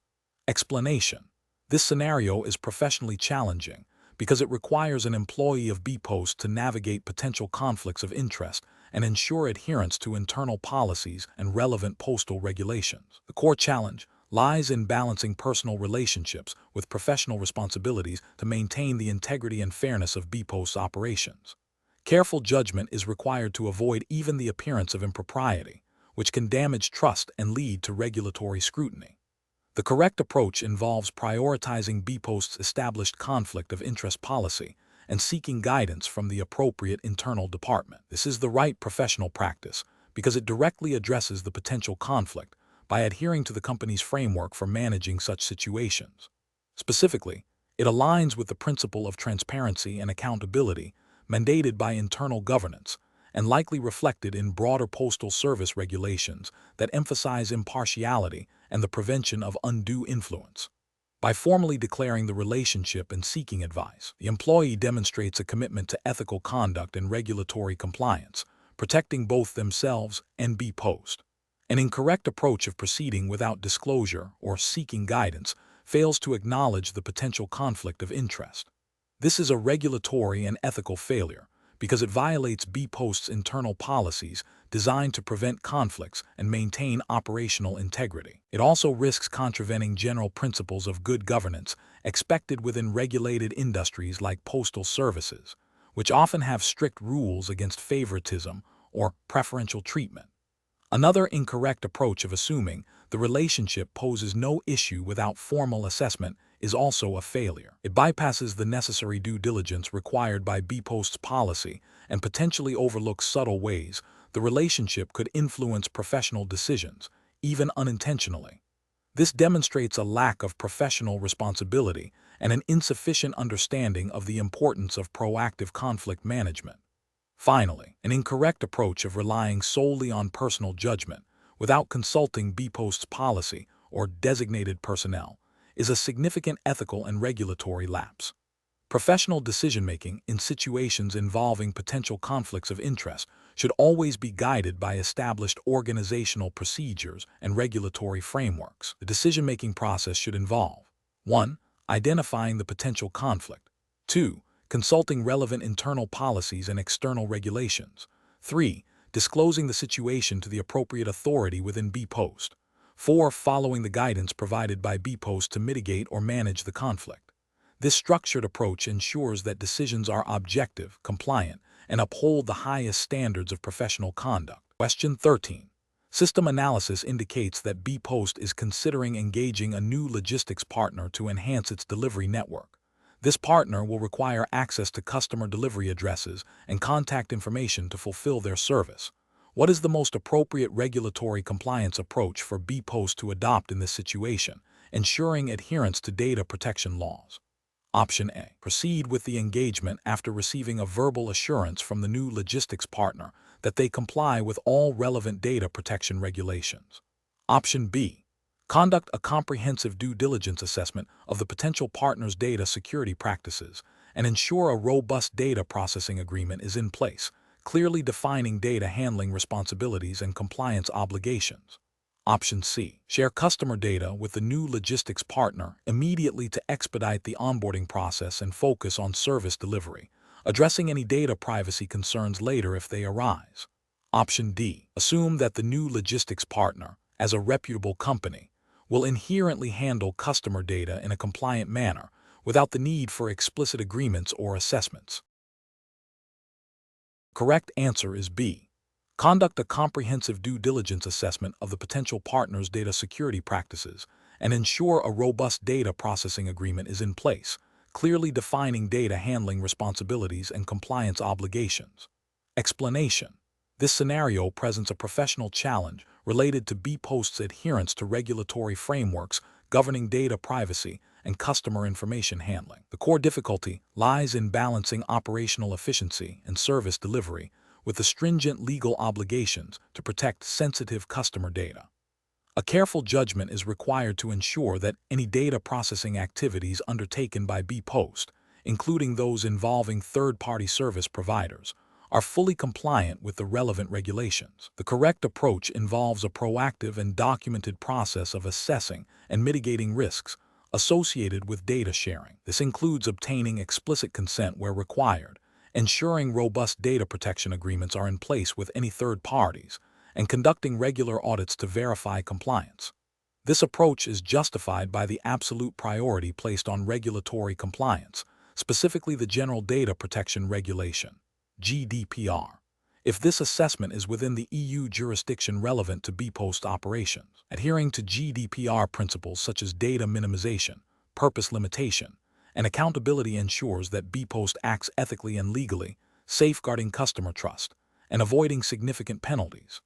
A: Explanation. This scenario is professionally challenging because it requires an employee of Bpost to navigate potential conflicts of interest and ensure adherence to internal policies and relevant postal regulations. The core challenge lies in balancing personal relationships with professional responsibilities to maintain the integrity and fairness of Bpost's operations. Careful judgment is required to avoid even the appearance of impropriety, which can damage trust and lead to regulatory scrutiny. The correct approach involves prioritizing Bpost's established conflict of interest policy and seeking guidance from the appropriate internal department. This is the right professional practice because it directly addresses the potential conflict by adhering to the company's framework for managing such situations. Specifically, it aligns with the principle of transparency and accountability mandated by internal governance and likely reflected in broader postal service regulations that emphasize impartiality and the prevention of undue influence. By formally declaring the relationship and seeking advice, the employee demonstrates a commitment to ethical conduct and regulatory compliance, protecting both themselves and Bpost. An incorrect approach of proceeding without disclosure or seeking guidance fails to acknowledge the potential conflict of interest. This is a regulatory and ethical failure because it violates Bpost's internal policies designed to prevent conflicts and maintain operational integrity. It also risks contravening general principles of good governance expected within regulated industries like postal services, which often have strict rules against favoritism or preferential treatment. Another incorrect approach of assuming the relationship poses no issue without formal assessment is also a failure. It bypasses the necessary due diligence required by Bpost's policy and potentially overlooks subtle ways the relationship could influence professional decisions, even unintentionally. This demonstrates a lack of professional responsibility and an insufficient understanding of the importance of proactive conflict management. Finally, an incorrect approach of relying solely on personal judgment without consulting Bpost's policy or designated personnel is a significant ethical and regulatory lapse. Professional decision-making in situations involving potential conflicts of interest should always be guided by established organizational procedures and regulatory frameworks. The decision-making process should involve 1. Identifying the potential conflict. 2. Consulting relevant internal policies and external regulations. 3. Disclosing the situation to the appropriate authority within Bpost. 4. Following the guidance provided by Bpost to mitigate or manage the conflict. This structured approach ensures that decisions are objective, compliant, and uphold the highest standards of professional conduct. Question 13. System analysis indicates that Bpost is considering engaging a new logistics partner to enhance its delivery network. This partner will require access to customer delivery addresses and contact information to fulfill their service. What is the most appropriate regulatory compliance approach for Bpost to adopt in this situation, ensuring adherence to data protection laws? Option A. Proceed with the engagement after receiving a verbal assurance from the new logistics partner that they comply with all relevant data protection regulations. Option B. Conduct a comprehensive due diligence assessment of the potential partner's data security practices and ensure a robust data processing agreement is in place, clearly defining data handling responsibilities and compliance obligations. Option C. Share customer data with the new logistics partner immediately to expedite the onboarding process and focus on service delivery, addressing any data privacy concerns later if they arise. Option D. Assume that the new logistics partner, as a reputable company, will inherently handle customer data in a compliant manner without the need for explicit agreements or assessments. Correct answer is B. Conduct a comprehensive due diligence assessment of the potential partner's data security practices and ensure a robust data processing agreement is in place, clearly defining data handling responsibilities and compliance obligations. Explanation. This scenario presents a professional challenge related to Bpost's adherence to regulatory frameworks governing data privacy and customer information handling. The core difficulty lies in balancing operational efficiency and service delivery with the stringent legal obligations to protect sensitive customer data. A careful judgment is required to ensure that any data processing activities undertaken by Bpost, including those involving third-party service providers, are fully compliant with the relevant regulations. The correct approach involves a proactive and documented process of assessing and mitigating risks associated with data sharing. This includes obtaining explicit consent where required, ensuring robust data protection agreements are in place with any third parties, and conducting regular audits to verify compliance. This approach is justified by the absolute priority placed on regulatory compliance, specifically the General Data Protection Regulation, GDPR, if this assessment is within the EU jurisdiction relevant to Bpost operations. Adhering to GDPR principles such as data minimization, purpose limitation, and accountability ensures that Bpost acts ethically and legally, safeguarding customer trust and avoiding significant penalties.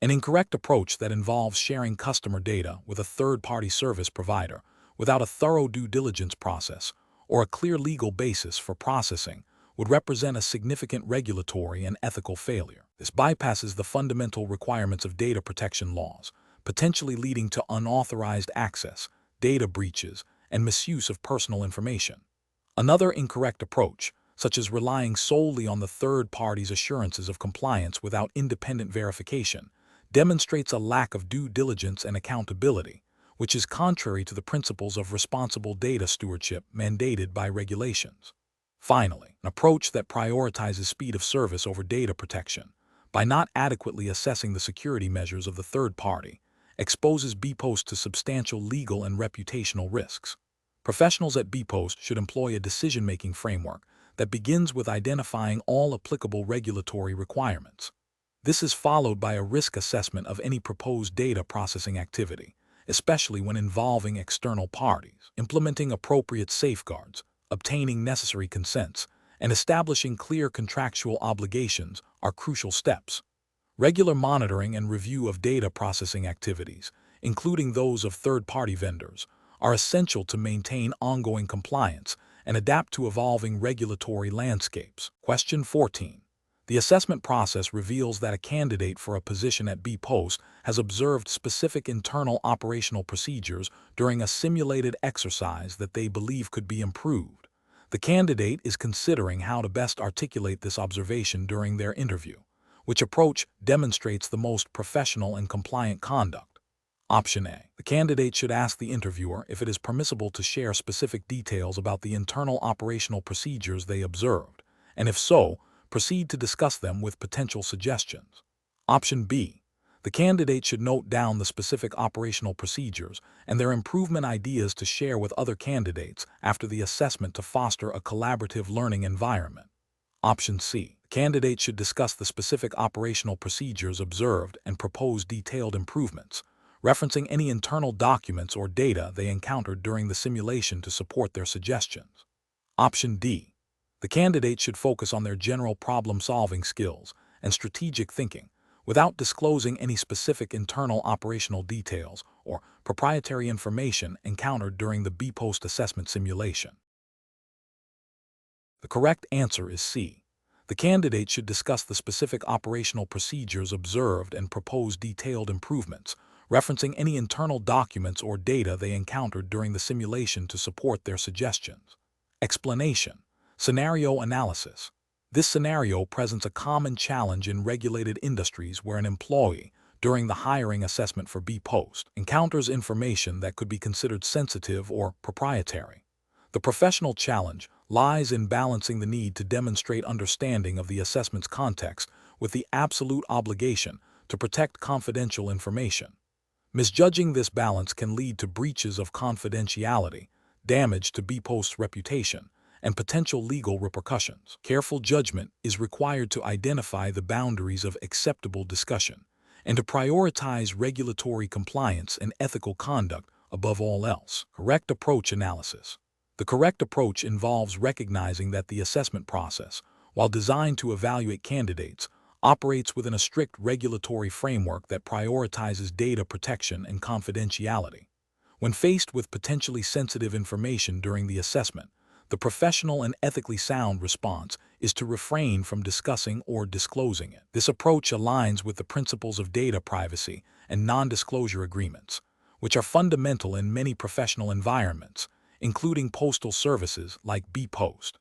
A: An incorrect approach that involves sharing customer data with a third-party service provider without a thorough due diligence process or a clear legal basis for processing would represent a significant regulatory and ethical failure. This bypasses the fundamental requirements of data protection laws, potentially leading to unauthorized access, data breaches, and misuse of personal information. Another incorrect approach, such as relying solely on the third party's assurances of compliance without independent verification, demonstrates a lack of due diligence and accountability, which is contrary to the principles of responsible data stewardship mandated by regulations. Finally, an approach that prioritizes speed of service over data protection, by not adequately assessing the security measures of the third party, exposes Bpost to substantial legal and reputational risks. Professionals at Bpost should employ a decision-making framework that begins with identifying all applicable regulatory requirements. This is followed by a risk assessment of any proposed data processing activity, especially when involving external parties. Implementing appropriate safeguards, obtaining necessary consents, and establishing clear contractual obligations are crucial steps. Regular monitoring and review of data processing activities, including those of third-party vendors, are essential to maintain ongoing compliance and adapt to evolving regulatory landscapes. Question 14. The assessment process reveals that a candidate for a position at Bpost has observed specific internal operational procedures during a simulated exercise that they believe could be improved. The candidate is considering how to best articulate this observation during their interview. Which approach demonstrates the most professional and compliant conduct? Option A. The candidate should ask the interviewer if it is permissible to share specific details about the internal operational procedures they observed, and if so, proceed to discuss them with potential suggestions. Option B. The candidate should note down the specific operational procedures and their improvement ideas to share with other candidates after the assessment to foster a collaborative learning environment. Option C. The candidate should discuss the specific operational procedures observed and propose detailed improvements, referencing any internal documents or data they encountered during the simulation to support their suggestions. Option D. The candidate should focus on their general problem-solving skills and strategic thinking, without disclosing any specific internal operational details or proprietary information encountered during the Bpost assessment simulation. The correct answer is C. The candidate should discuss the specific operational procedures observed and propose detailed improvements, referencing any internal documents or data they encountered during the simulation to support their suggestions. Explanation. Scenario analysis. This scenario presents a common challenge in regulated industries where an employee, during the hiring assessment for Bpost, encounters information that could be considered sensitive or proprietary. The professional challenge lies in balancing the need to demonstrate understanding of the assessment's context with the absolute obligation to protect confidential information. Misjudging this balance can lead to breaches of confidentiality, damage to Bpost's reputation, and potential legal repercussions. Careful judgment is required to identify the boundaries of acceptable discussion and to prioritize regulatory compliance and ethical conduct above all else. Correct approach analysis. The correct approach involves recognizing that the assessment process, while designed to evaluate candidates, operates within a strict regulatory framework that prioritizes data protection and confidentiality. When faced with potentially sensitive information during the assessment, the professional and ethically sound response is to refrain from discussing or disclosing it. This approach aligns with the principles of data privacy and non-disclosure agreements, which are fundamental in many professional environments, including postal services like Bpost.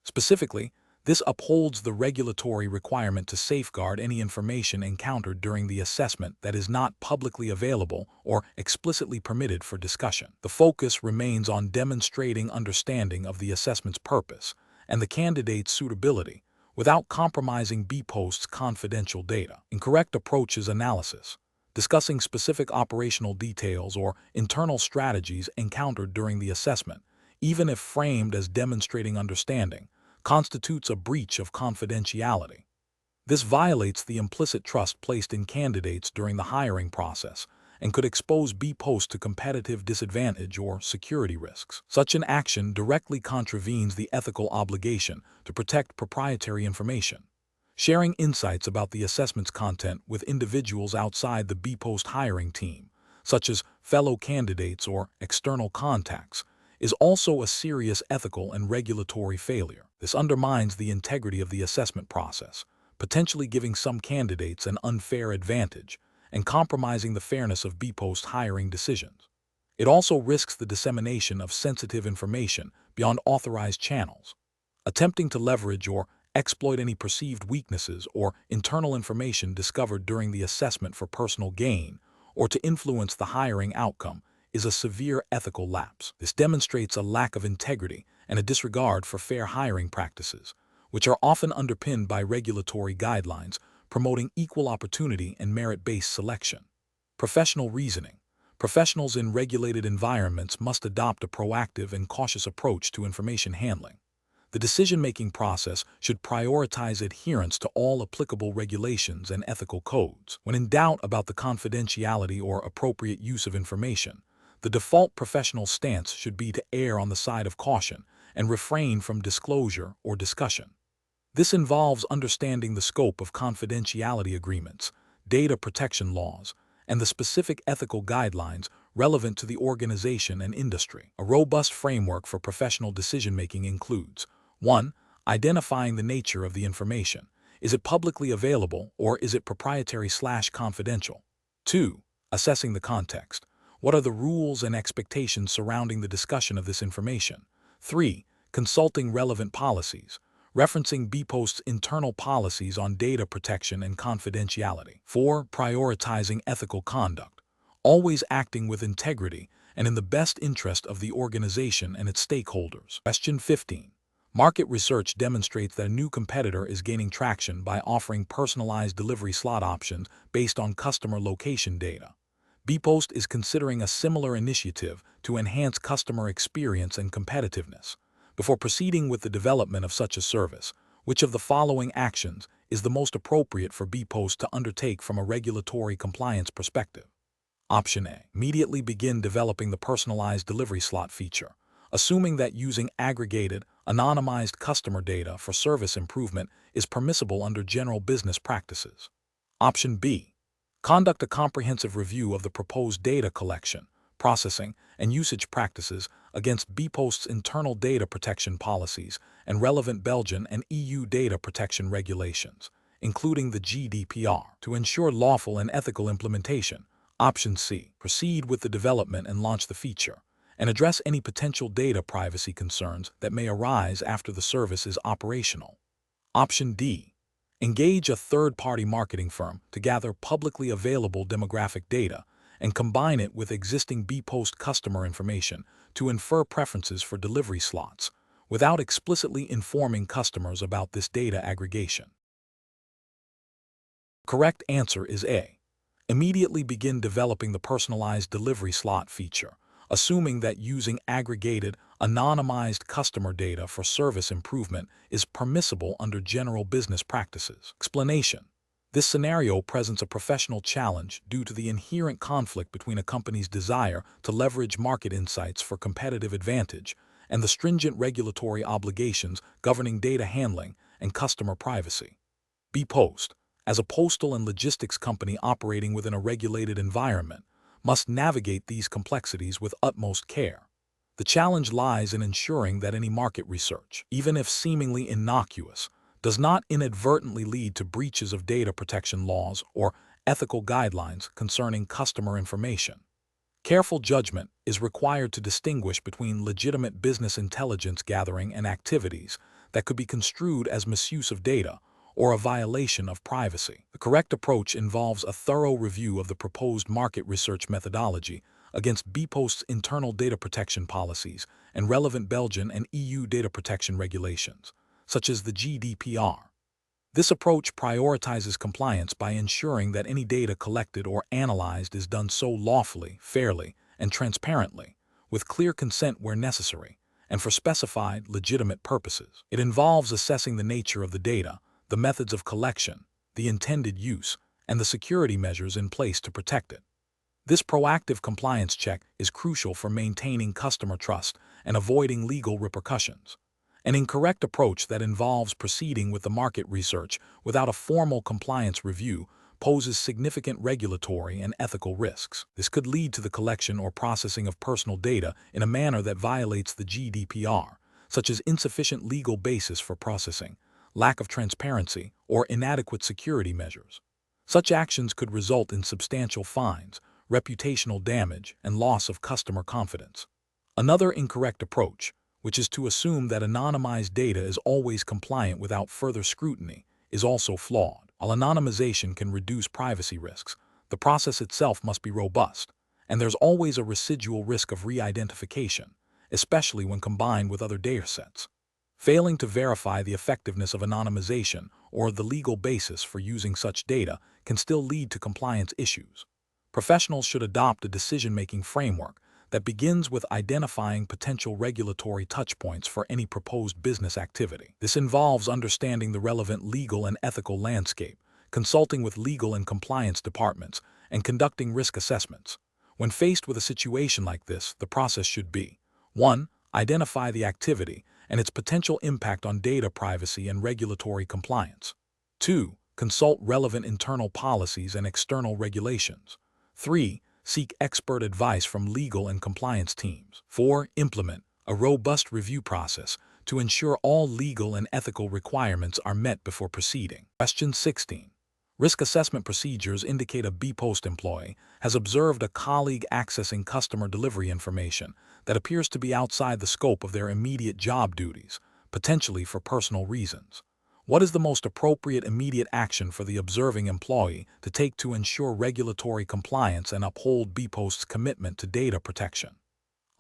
A: Specifically, this upholds the regulatory requirement to safeguard any information encountered during the assessment that is not publicly available or explicitly permitted for discussion. The focus remains on demonstrating understanding of the assessment's purpose and the candidate's suitability without compromising Bpost's confidential data. Incorrect approaches analysis. Discussing specific operational details or internal strategies encountered during the assessment, even if framed as demonstrating understanding, constitutes a breach of confidentiality. This violates the implicit trust placed in candidates during the hiring process and could expose Bpost to competitive disadvantage or security risks. Such an action directly contravenes the ethical obligation to protect proprietary information. Sharing insights about the assessment's content with individuals outside the Bpost hiring team, such as fellow candidates or external contacts, is also a serious ethical and regulatory failure. This undermines the integrity of the assessment process, potentially giving some candidates an unfair advantage and compromising the fairness of Bpost hiring decisions. It also risks the dissemination of sensitive information beyond authorized channels, attempting to leverage or exploit any perceived weaknesses or internal information discovered during the assessment for personal gain or to influence the hiring outcome is a severe ethical lapse. This demonstrates a lack of integrity and a disregard for fair hiring practices, which are often underpinned by regulatory guidelines promoting equal opportunity and merit-based selection. Professional reasoning. Professionals in regulated environments must adopt a proactive and cautious approach to information handling. The decision-making process should prioritize adherence to all applicable regulations and ethical codes. When in doubt about the confidentiality or appropriate use of information, the default professional stance should be to err on the side of caution and refrain from disclosure or discussion. This involves understanding the scope of confidentiality agreements, data protection laws, and the specific ethical guidelines relevant to the organization and industry. A robust framework for professional decision-making includes 1. Identifying the nature of the information. Is it publicly available or is it proprietary/confidential? 2. Assessing the context. What are the rules and expectations surrounding the discussion of this information? 3. Consulting relevant policies, referencing Bpost's internal policies on data protection and confidentiality. 4. Prioritizing ethical conduct, always acting with integrity and in the best interest of the organization and its stakeholders. Question 15. Market research demonstrates that a new competitor is gaining traction by offering personalized delivery slot options based on customer location data. Bpost is considering a similar initiative to enhance customer experience and competitiveness. Before proceeding with the development of such a service, which of the following actions is the most appropriate for Bpost to undertake from a regulatory compliance perspective? Option A. Immediately begin developing the personalized delivery slot feature, assuming that using aggregated, anonymized customer data for service improvement is permissible under general business practices. Option B. Conduct a comprehensive review of the proposed data collection, processing, and usage practices against Bpost's internal data protection policies and relevant Belgian and EU data protection regulations, including the GDPR, to ensure lawful and ethical implementation. Option C. Proceed with the development and launch the feature, and address any potential data privacy concerns that may arise after the service is operational. Option D. Engage a third-party marketing firm to gather publicly available demographic data and combine it with existing Bpost customer information to infer preferences for delivery slots, without explicitly informing customers about this data aggregation. Correct answer is A. Immediately begin developing the personalized delivery slot feature, assuming that using aggregated, anonymized customer data for service improvement is permissible under general business practices. Explanation. This scenario presents a professional challenge due to the inherent conflict between a company's desire to leverage market insights for competitive advantage and the stringent regulatory obligations governing data handling and customer privacy. Bpost, as a postal and logistics company operating within a regulated environment, must navigate these complexities with utmost care. The challenge lies in ensuring that any market research, even if seemingly innocuous, does not inadvertently lead to breaches of data protection laws or ethical guidelines concerning customer information. Careful judgment is required to distinguish between legitimate business intelligence gathering and activities that could be construed as misuse of data or a violation of privacy. The correct approach involves a thorough review of the proposed market research methodology against Bpost's internal data protection policies and relevant Belgian and EU data protection regulations, such as the GDPR. This approach prioritizes compliance by ensuring that any data collected or analyzed is done so lawfully, fairly, and transparently, with clear consent where necessary, and for specified, legitimate purposes. It involves assessing the nature of the data, the methods of collection, the intended use, and the security measures in place to protect it. This proactive compliance check is crucial for maintaining customer trust and avoiding legal repercussions. An incorrect approach that involves proceeding with the market research without a formal compliance review poses significant regulatory and ethical risks. This could lead to the collection or processing of personal data in a manner that violates the GDPR, such as insufficient legal basis for processing, lack of transparency, or inadequate security measures. Such actions could result in substantial fines, reputational damage, and loss of customer confidence. Another incorrect approach, which is to assume that anonymized data is always compliant without further scrutiny, is also flawed. While anonymization can reduce privacy risks, the process itself must be robust, and there's always a residual risk of re-identification, especially when combined with other datasets. Failing to verify the effectiveness of anonymization or the legal basis for using such data can still lead to compliance issues. Professionals should adopt a decision-making framework that begins with identifying potential regulatory touchpoints for any proposed business activity. This involves understanding the relevant legal and ethical landscape, consulting with legal and compliance departments, and conducting risk assessments. When faced with a situation like this, the process should be: 1. Identify the activity and its potential impact on data privacy and regulatory compliance. 2. Consult relevant internal policies and external regulations. 3. Seek expert advice from legal and compliance teams. 4. Implement a robust review process to ensure all legal and ethical requirements are met before proceeding. Question 16. Risk assessment procedures indicate a Bpost employee has observed a colleague accessing customer delivery information that appears to be outside the scope of their immediate job duties, potentially for personal reasons. What is the most appropriate immediate action for the observing employee to take to ensure regulatory compliance and uphold Bpost's commitment to data protection?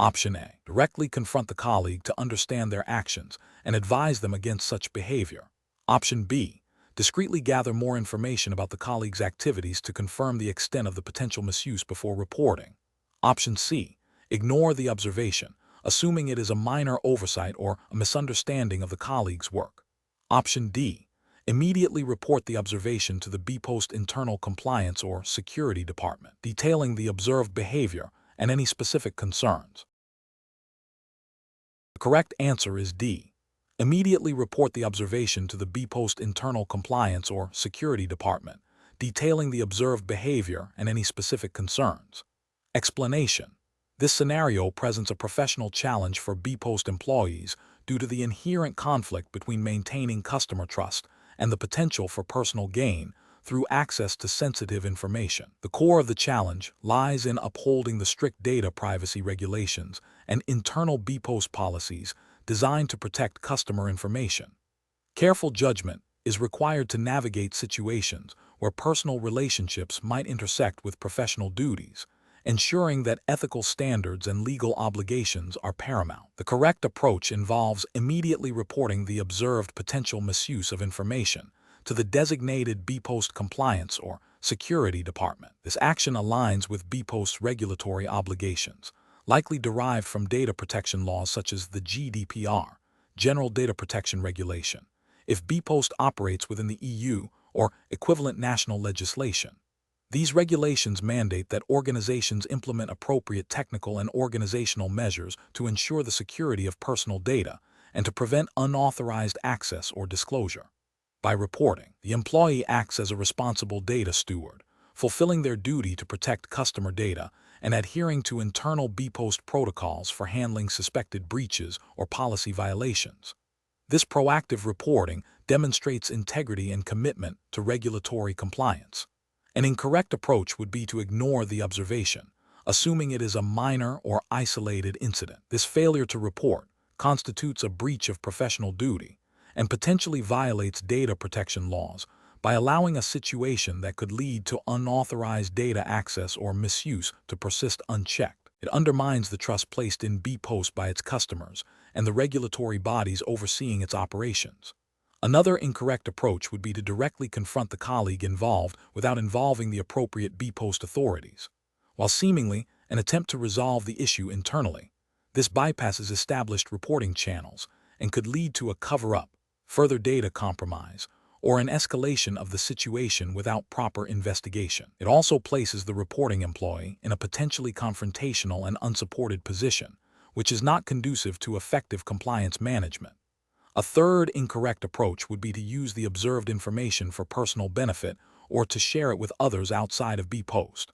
A: Option A. Directly confront the colleague to understand their actions and advise them against such behavior. Option B. Discreetly gather more information about the colleague's activities to confirm the extent of the potential misuse before reporting. Option C. Ignore the observation, assuming it is a minor oversight or a misunderstanding of the colleague's work. Option D. Immediately report the observation to the Bpost internal compliance or security department, detailing the observed behavior and any specific concerns. The correct answer is D. Immediately report the observation to the Bpost internal compliance or security department, detailing the observed behavior and any specific concerns. Explanation: this scenario presents a professional challenge for Bpost employees due to the inherent conflict between maintaining customer trust and the potential for personal gain through access to sensitive information. The core of the challenge lies in upholding the strict data privacy regulations and internal Bpost policies designed to protect customer information. Careful judgment is required to navigate situations where personal relationships might intersect with professional duties, ensuring that ethical standards and legal obligations are paramount. The correct approach involves immediately reporting the observed potential misuse of information to the designated Bpost compliance or security department. This action aligns with Bpost's regulatory obligations, likely derived from data protection laws such as the GDPR, General Data Protection Regulation, if Bpost operates within the EU or equivalent national legislation. These regulations mandate that organizations implement appropriate technical and organizational measures to ensure the security of personal data and to prevent unauthorized access or disclosure. By reporting, the employee acts as a responsible data steward, fulfilling their duty to protect customer data and adhering to internal Bpost protocols for handling suspected breaches or policy violations. This proactive reporting demonstrates integrity and commitment to regulatory compliance. An incorrect approach would be to ignore the observation, assuming it is a minor or isolated incident. This failure to report constitutes a breach of professional duty and potentially violates data protection laws by allowing a situation that could lead to unauthorized data access or misuse to persist unchecked. It undermines the trust placed in Bpost by its customers and the regulatory bodies overseeing its operations. Another incorrect approach would be to directly confront the colleague involved without involving the appropriate Bpost authorities. While seemingly an attempt to resolve the issue internally, this bypasses established reporting channels and could lead to a cover-up, further data compromise, or an escalation of the situation without proper investigation. It also places the reporting employee in a potentially confrontational and unsupported position, which is not conducive to effective compliance management. A third incorrect approach would be to use the observed information for personal benefit or to share it with others outside of Bpost.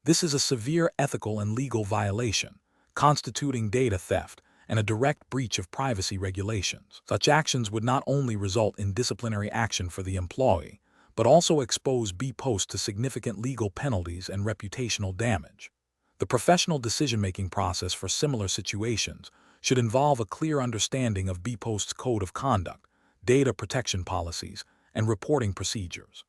A: This is a severe ethical and legal violation, constituting data theft and a direct breach of privacy regulations. Such actions would not only result in disciplinary action for the employee, but also expose Bpost to significant legal penalties and reputational damage. The professional decision-making process for similar situations should involve a clear understanding of Bpost's code of conduct, data protection policies, and reporting procedures.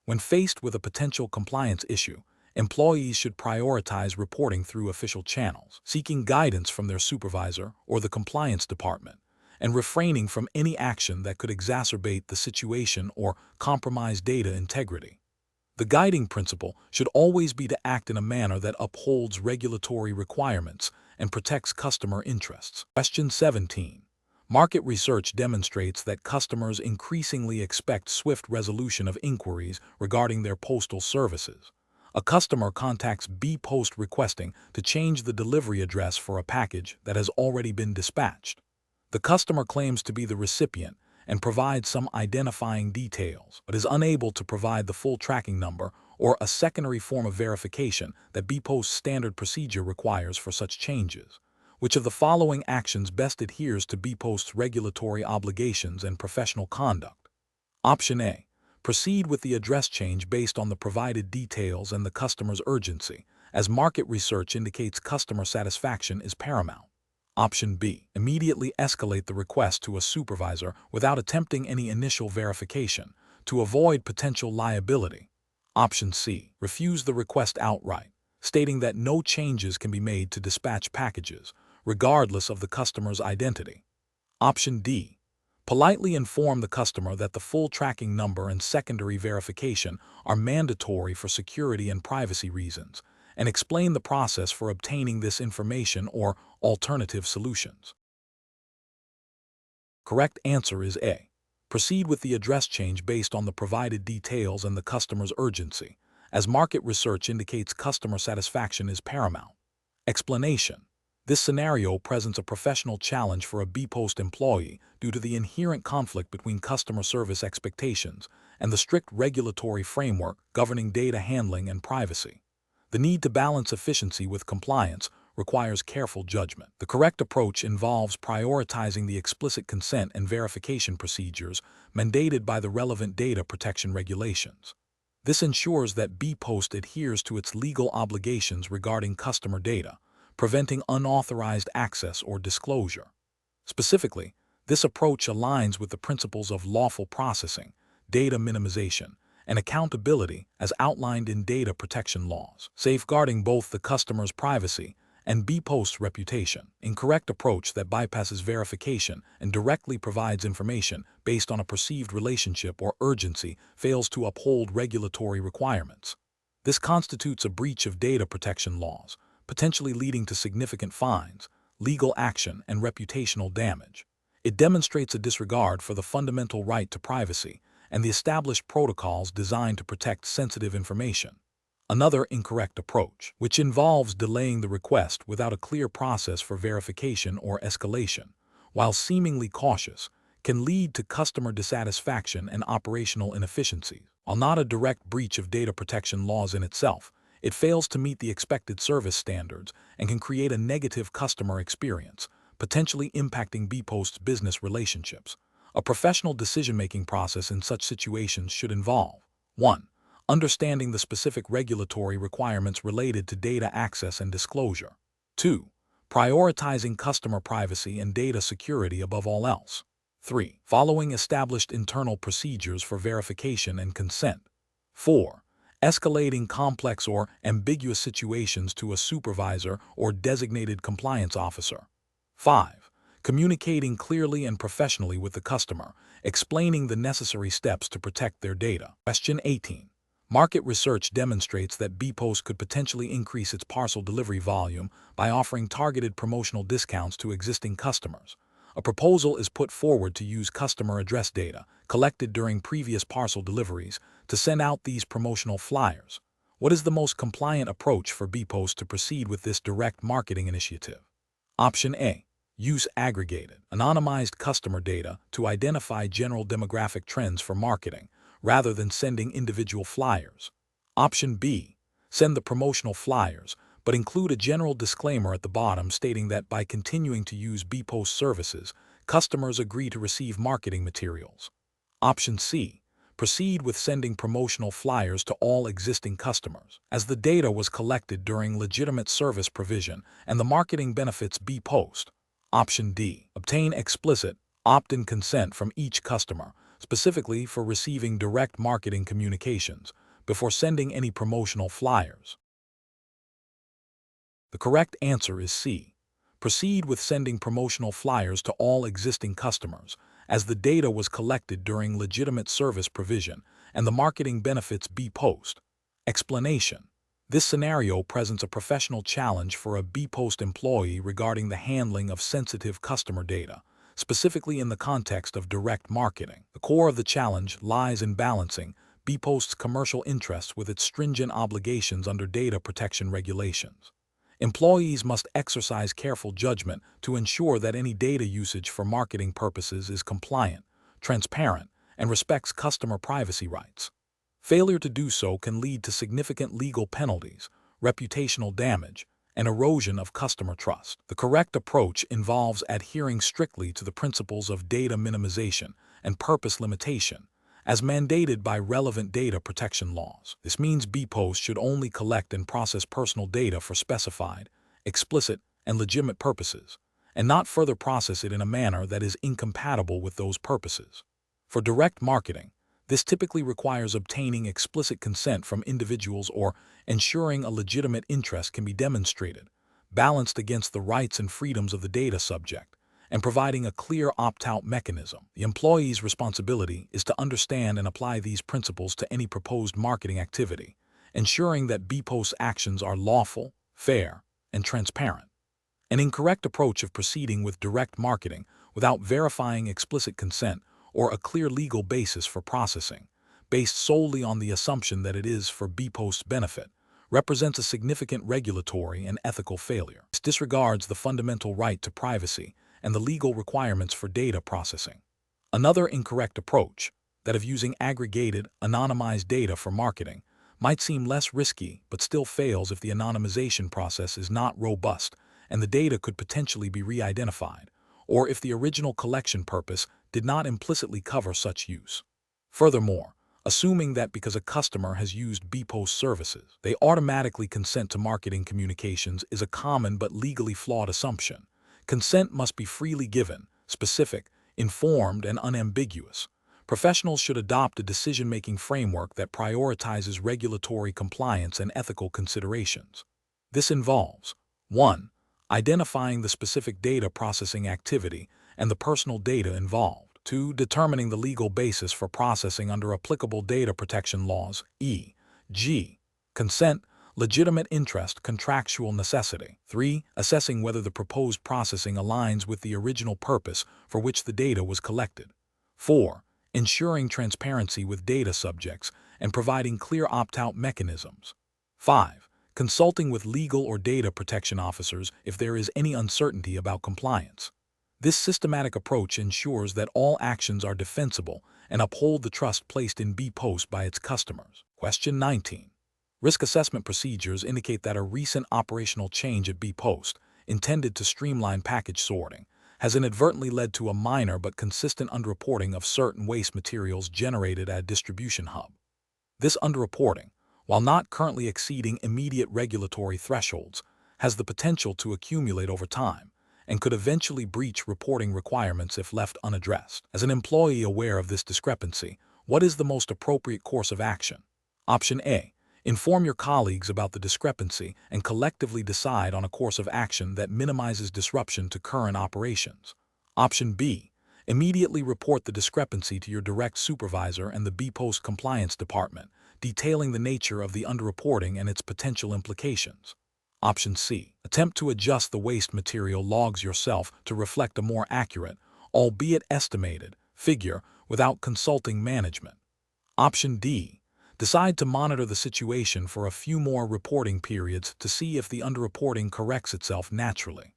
A: When faced with a potential compliance issue, employees should prioritize reporting through official channels, seeking guidance from their supervisor or the compliance department, and refraining from any action that could exacerbate the situation or compromise data integrity. The guiding principle should always be to act in a manner that upholds regulatory requirements and protects customer interests. Question 17. Market research demonstrates that customers increasingly expect swift resolution of inquiries regarding their postal services. A customer contacts Bpost requesting to change the delivery address for a package that has already been dispatched. The customer claims to be the recipient and provides some identifying details, but is unable to provide the full tracking number or a secondary form of verification that Bpost's standard procedure requires for such changes. Which of the following actions best adheres to Bpost's regulatory obligations and professional conduct? Option A. Proceed with the address change based on the provided details and the customer's urgency, as market research indicates customer satisfaction is paramount. Option B. Immediately escalate the request to a supervisor without attempting any initial verification to avoid potential liability. Option C. Refuse the request outright, stating that no changes can be made to dispatch packages, regardless of the customer's identity. Option D. Politely inform the customer that the full tracking number and secondary verification are mandatory for security and privacy reasons, and explain the process for obtaining this information or alternative solutions. Correct answer is A. Proceed with the address change based on the provided details and the customer's urgency, as market research indicates customer satisfaction is paramount. Explanation. This scenario presents a professional challenge for a Bpost employee due to the inherent conflict between customer service expectations and the strict regulatory framework governing data handling and privacy. The need to balance efficiency with compliance requires careful judgment. The correct approach involves prioritizing the explicit consent and verification procedures mandated by the relevant data protection regulations. This ensures that Bpost adheres to its legal obligations regarding customer data, preventing unauthorized access or disclosure. Specifically, this approach aligns with the principles of lawful processing, data minimization, and accountability as outlined in data protection laws, safeguarding both the customer's privacy and Bpost's reputation. Incorrect approach that bypasses verification and directly provides information based on a perceived relationship or urgency fails to uphold regulatory requirements. This constitutes a breach of data protection laws, potentially leading to significant fines, legal action, and reputational damage. It demonstrates a disregard for the fundamental right to privacy and the established protocols designed to protect sensitive information. Another incorrect approach, which involves delaying the request without a clear process for verification or escalation, while seemingly cautious, can lead to customer dissatisfaction and operational inefficiencies. While not a direct breach of data protection laws in itself, it fails to meet the expected service standards and can create a negative customer experience, potentially impacting Bpost's business relationships. A professional decision-making process in such situations should involve 1. Understanding the specific regulatory requirements related to data access and disclosure. 2. Prioritizing customer privacy and data security above all else. 3. Following established internal procedures for verification and consent. 4. Escalating complex or ambiguous situations to a supervisor or designated compliance officer. 5. Communicating clearly and professionally with the customer, explaining the necessary steps to protect their data. Question 18. Market research demonstrates that Bpost could potentially increase its parcel delivery volume by offering targeted promotional discounts to existing customers. A proposal is put forward to use customer address data collected during previous parcel deliveries to send out these promotional flyers. What is the most compliant approach for Bpost to proceed with this direct marketing initiative? Option A. Use aggregated, anonymized customer data to identify general demographic trends for marketing, rather than sending individual flyers. Option B. Send the promotional flyers, but include a general disclaimer at the bottom stating that by continuing to use Bpost services, customers agree to receive marketing materials. Option C. Proceed with sending promotional flyers to all existing customers, as the data was collected during legitimate service provision and the marketing benefits Bpost. Option D. Obtain explicit, opt-in consent from each customer, specifically for receiving direct marketing communications, before sending any promotional flyers. The correct answer is C. Proceed with sending promotional flyers to all existing customers, as the data was collected during legitimate service provision and the marketing benefits Bpost. Explanation. This scenario presents a professional challenge for a Bpost employee regarding the handling of sensitive customer data, specifically in the context of direct marketing. The core of the challenge lies in balancing Bpost's commercial interests with its stringent obligations under data protection regulations. Employees must exercise careful judgment to ensure that any data usage for marketing purposes is compliant, transparent, and respects customer privacy rights. Failure to do so can lead to significant legal penalties, reputational damage, and erosion of customer trust. The correct approach involves adhering strictly to the principles of data minimization and purpose limitation, as mandated by relevant data protection laws. This means Bpost should only collect and process personal data for specified, explicit, and legitimate purposes, and not further process it in a manner that is incompatible with those purposes. For direct marketing, this typically requires obtaining explicit consent from individuals or ensuring a legitimate interest can be demonstrated, balanced against the rights and freedoms of the data subject, and providing a clear opt-out mechanism. The employee's responsibility is to understand and apply these principles to any proposed marketing activity, ensuring that Bpost's actions are lawful, fair, and transparent. An incorrect approach of proceeding with direct marketing without verifying explicit consent or a clear legal basis for processing, based solely on the assumption that it is for Bpost's benefit, represents a significant regulatory and ethical failure. This disregards the fundamental right to privacy and the legal requirements for data processing. Another incorrect approach, that of using aggregated, anonymized data for marketing, might seem less risky but still fails if the anonymization process is not robust and the data could potentially be re-identified, or if the original collection purpose did not implicitly cover such use. Furthermore, assuming that because a customer has used Bpost services, they automatically consent to marketing communications is a common but legally flawed assumption. Consent must be freely given, specific, informed, and unambiguous. Professionals should adopt a decision-making framework that prioritizes regulatory compliance and ethical considerations. This involves 1. Identifying the specific data processing activity and the personal data involved. 2. Determining the legal basis for processing under applicable data protection laws, e.g., consent, legitimate interest, contractual necessity. 3. Assessing whether the proposed processing aligns with the original purpose for which the data was collected. 4. Ensuring transparency with data subjects and providing clear opt-out mechanisms. 5. Consulting with legal or data protection officers if there is any uncertainty about compliance. This systematic approach ensures that all actions are defensible and uphold the trust placed in Bpost by its customers. Question 19. Risk assessment procedures indicate that a recent operational change at Bpost, intended to streamline package sorting, has inadvertently led to a minor but consistent underreporting of certain waste materials generated at a distribution hub. This underreporting, while not currently exceeding immediate regulatory thresholds, has the potential to accumulate over time and could eventually breach reporting requirements if left unaddressed. As an employee aware of this discrepancy, what is the most appropriate course of action? Option A. Inform your colleagues about the discrepancy and collectively decide on a course of action that minimizes disruption to current operations. Option B. Immediately report the discrepancy to your direct supervisor and the Bpost compliance department, detailing the nature of the underreporting and its potential implications. Option C. Attempt to adjust the waste material logs yourself to reflect a more accurate, albeit estimated, figure without consulting management. Option D. Decide to monitor the situation for a few more reporting periods to see if the underreporting corrects itself naturally.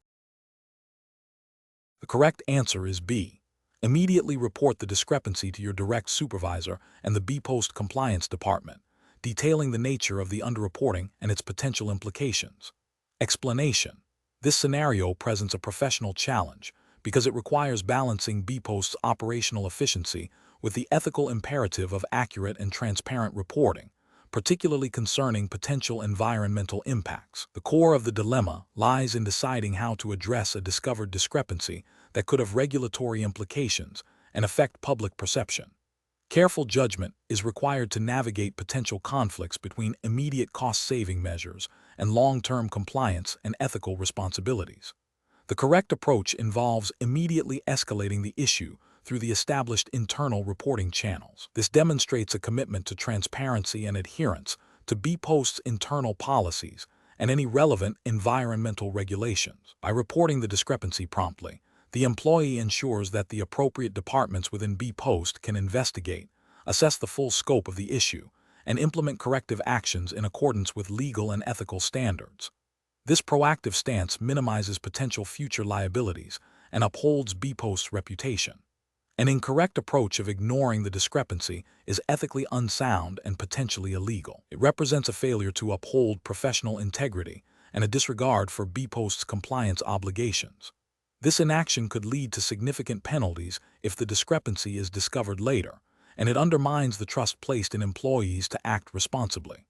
A: The correct answer is B. Immediately report the discrepancy to your direct supervisor and the Bpost compliance department, detailing the nature of the underreporting and its potential implications. Explanation. This scenario presents a professional challenge because it requires balancing Bpost's operational efficiency with the ethical imperative of accurate and transparent reporting, particularly concerning potential environmental impacts. The core of the dilemma lies in deciding how to address a discovered discrepancy that could have regulatory implications and affect public perception. Careful judgment is required to navigate potential conflicts between immediate cost-saving measures and long-term compliance and ethical responsibilities. The correct approach involves immediately escalating the issue through the established internal reporting channels. This demonstrates a commitment to transparency and adherence to Bpost's internal policies and any relevant environmental regulations. By reporting the discrepancy promptly, the employee ensures that the appropriate departments within Bpost can investigate, assess the full scope of the issue, and implement corrective actions in accordance with legal and ethical standards. This proactive stance minimizes potential future liabilities and upholds Bpost's reputation. An incorrect approach of ignoring the discrepancy is ethically unsound and potentially illegal. It represents a failure to uphold professional integrity and a disregard for Bpost's compliance obligations. This inaction could lead to significant penalties if the discrepancy is discovered later, and it undermines the trust placed in employees to act responsibly.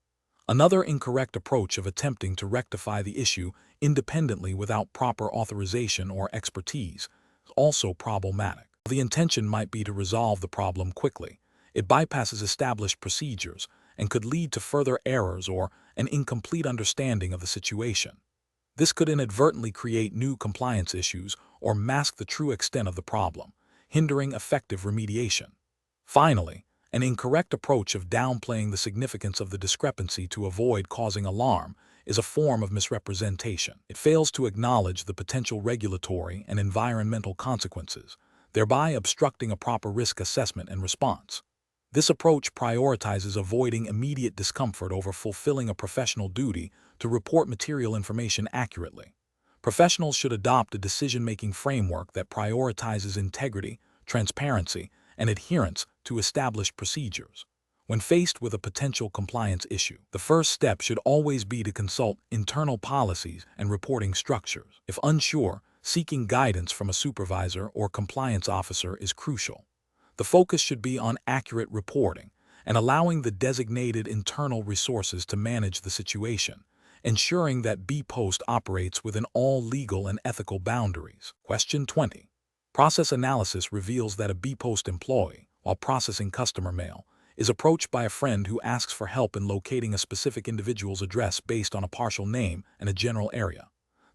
A: Another incorrect approach of attempting to rectify the issue independently without proper authorization or expertise is also problematic. The intention might be to resolve the problem quickly. It bypasses established procedures and could lead to further errors or an incomplete understanding of the situation. This could inadvertently create new compliance issues or mask the true extent of the problem, hindering effective remediation. Finally, an incorrect approach of downplaying the significance of the discrepancy to avoid causing alarm is a form of misrepresentation. It fails to acknowledge the potential regulatory and environmental consequences, thereby obstructing a proper risk assessment and response. This approach prioritizes avoiding immediate discomfort over fulfilling a professional duty to report material information accurately. Professionals should adopt a decision-making framework that prioritizes integrity, transparency, and adherence to established procedures. When faced with a potential compliance issue, the first step should always be to consult internal policies and reporting structures. If unsure, seeking guidance from a supervisor or compliance officer is crucial. The focus should be on accurate reporting and allowing the designated internal resources to manage the situation, ensuring that Bpost operates within all legal and ethical boundaries. Question 20. Process analysis reveals that a Bpost employee, while processing customer mail, is approached by a friend who asks for help in locating a specific individual's address based on a partial name and a general area.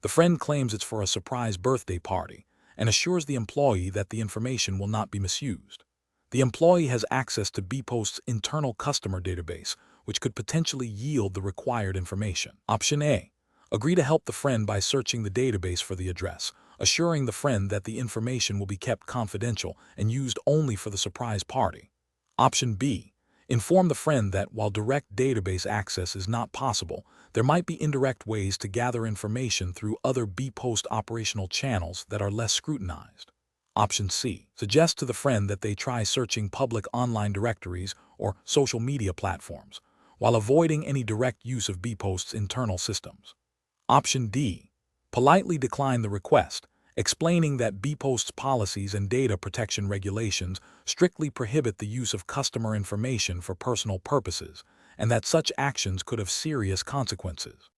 A: The friend claims it's for a surprise birthday party and assures the employee that the information will not be misused. The employee has access to Bpost's internal customer database, which could potentially yield the required information. Option A. Agree to help the friend by searching the database for the address, assuring the friend that the information will be kept confidential and used only for the surprise party. Option B. Inform the friend that while direct database access is not possible, there might be indirect ways to gather information through other Bpost operational channels that are less scrutinized. Option C. Suggest to the friend that they try searching public online directories or social media platforms, while avoiding any direct use of Bpost's internal systems. Option D. Politely decline the request, explaining that Bpost's policies and data protection regulations strictly prohibit the use of customer information for personal purposes, and that such actions could have serious consequences.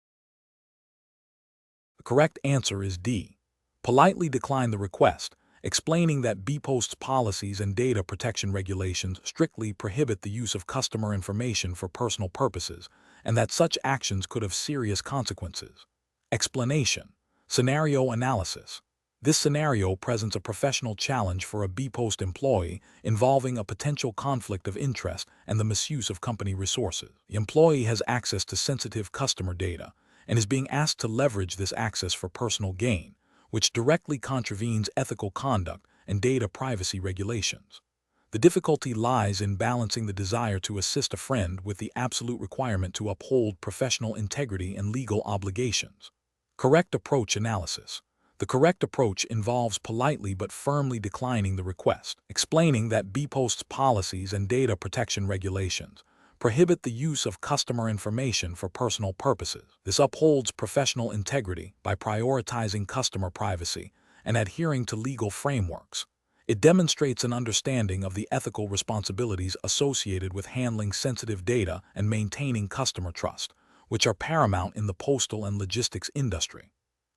A: The correct answer is D. Politely decline the request, explaining that Bpost's policies and data protection regulations strictly prohibit the use of customer information for personal purposes, and that such actions could have serious consequences. Explanation. Scenario analysis. This scenario presents a professional challenge for a Bpost employee involving a potential conflict of interest and the misuse of company resources. The employee has access to sensitive customer data, and is being asked to leverage this access for personal gain, which directly contravenes ethical conduct and data privacy regulations. The difficulty lies in balancing the desire to assist a friend with the absolute requirement to uphold professional integrity and legal obligations. Correct approach analysis. The correct approach involves politely but firmly declining the request, explaining that Bpost's policies and data protection regulations prohibit the use of customer information for personal purposes. This upholds professional integrity by prioritizing customer privacy and adhering to legal frameworks. It demonstrates an understanding of the ethical responsibilities associated with handling sensitive data and maintaining customer trust, which are paramount in the postal and logistics industry.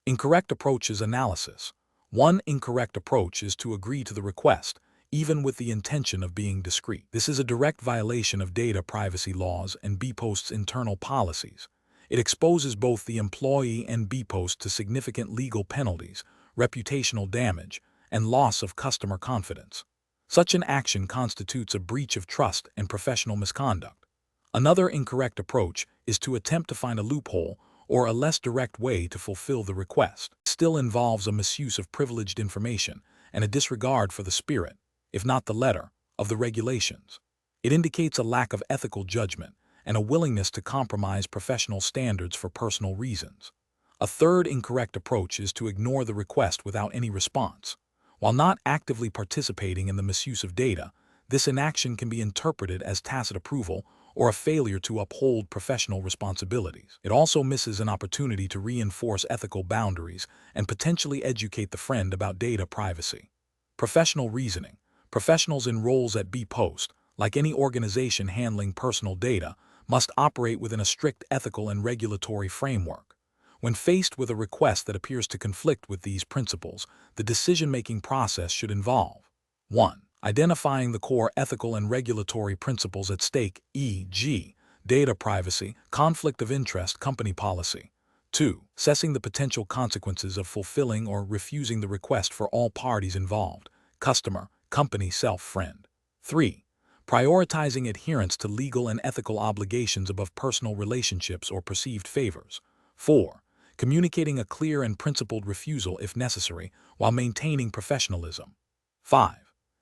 A: Incorrect approaches analysis. One incorrect approach is to agree to the request, even with the intention of being discreet. This is a direct violation of data privacy laws and Bpost's internal policies. It exposes both the employee and Bpost to significant legal penalties, reputational damage, and loss of customer confidence. Such an action constitutes a breach of trust and professional misconduct. Another incorrect approach is to attempt to find a loophole or a less direct way to fulfill the request. It still involves a misuse of privileged information and a disregard for the spirit, if not the letter, of the regulations. It indicates a lack of ethical judgment and a willingness to compromise professional standards for personal reasons. A third incorrect approach is to ignore the request without any response. While not actively participating in the misuse of data, this inaction can be interpreted as tacit approval or a failure to uphold professional responsibilities. It also misses an opportunity to reinforce ethical boundaries and potentially educate the friend about data privacy. Professional reasoning. Professionals in roles at Bpost, like any organization handling personal data, must operate within a strict ethical and regulatory framework. When faced with a request that appears to conflict with these principles, the decision-making process should involve 1. Identifying the core ethical and regulatory principles at stake, e.g., data privacy, conflict of interest, company policy. 2. Assessing the potential consequences of fulfilling or refusing the request for all parties involved, customer, company, friend. 3. Prioritizing adherence to legal and ethical obligations above personal relationships or perceived favors. 4. Communicating a clear and principled refusal if necessary while maintaining professionalism. 5.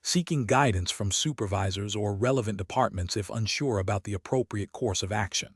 A: Seeking guidance from supervisors or relevant departments if unsure about the appropriate course of action.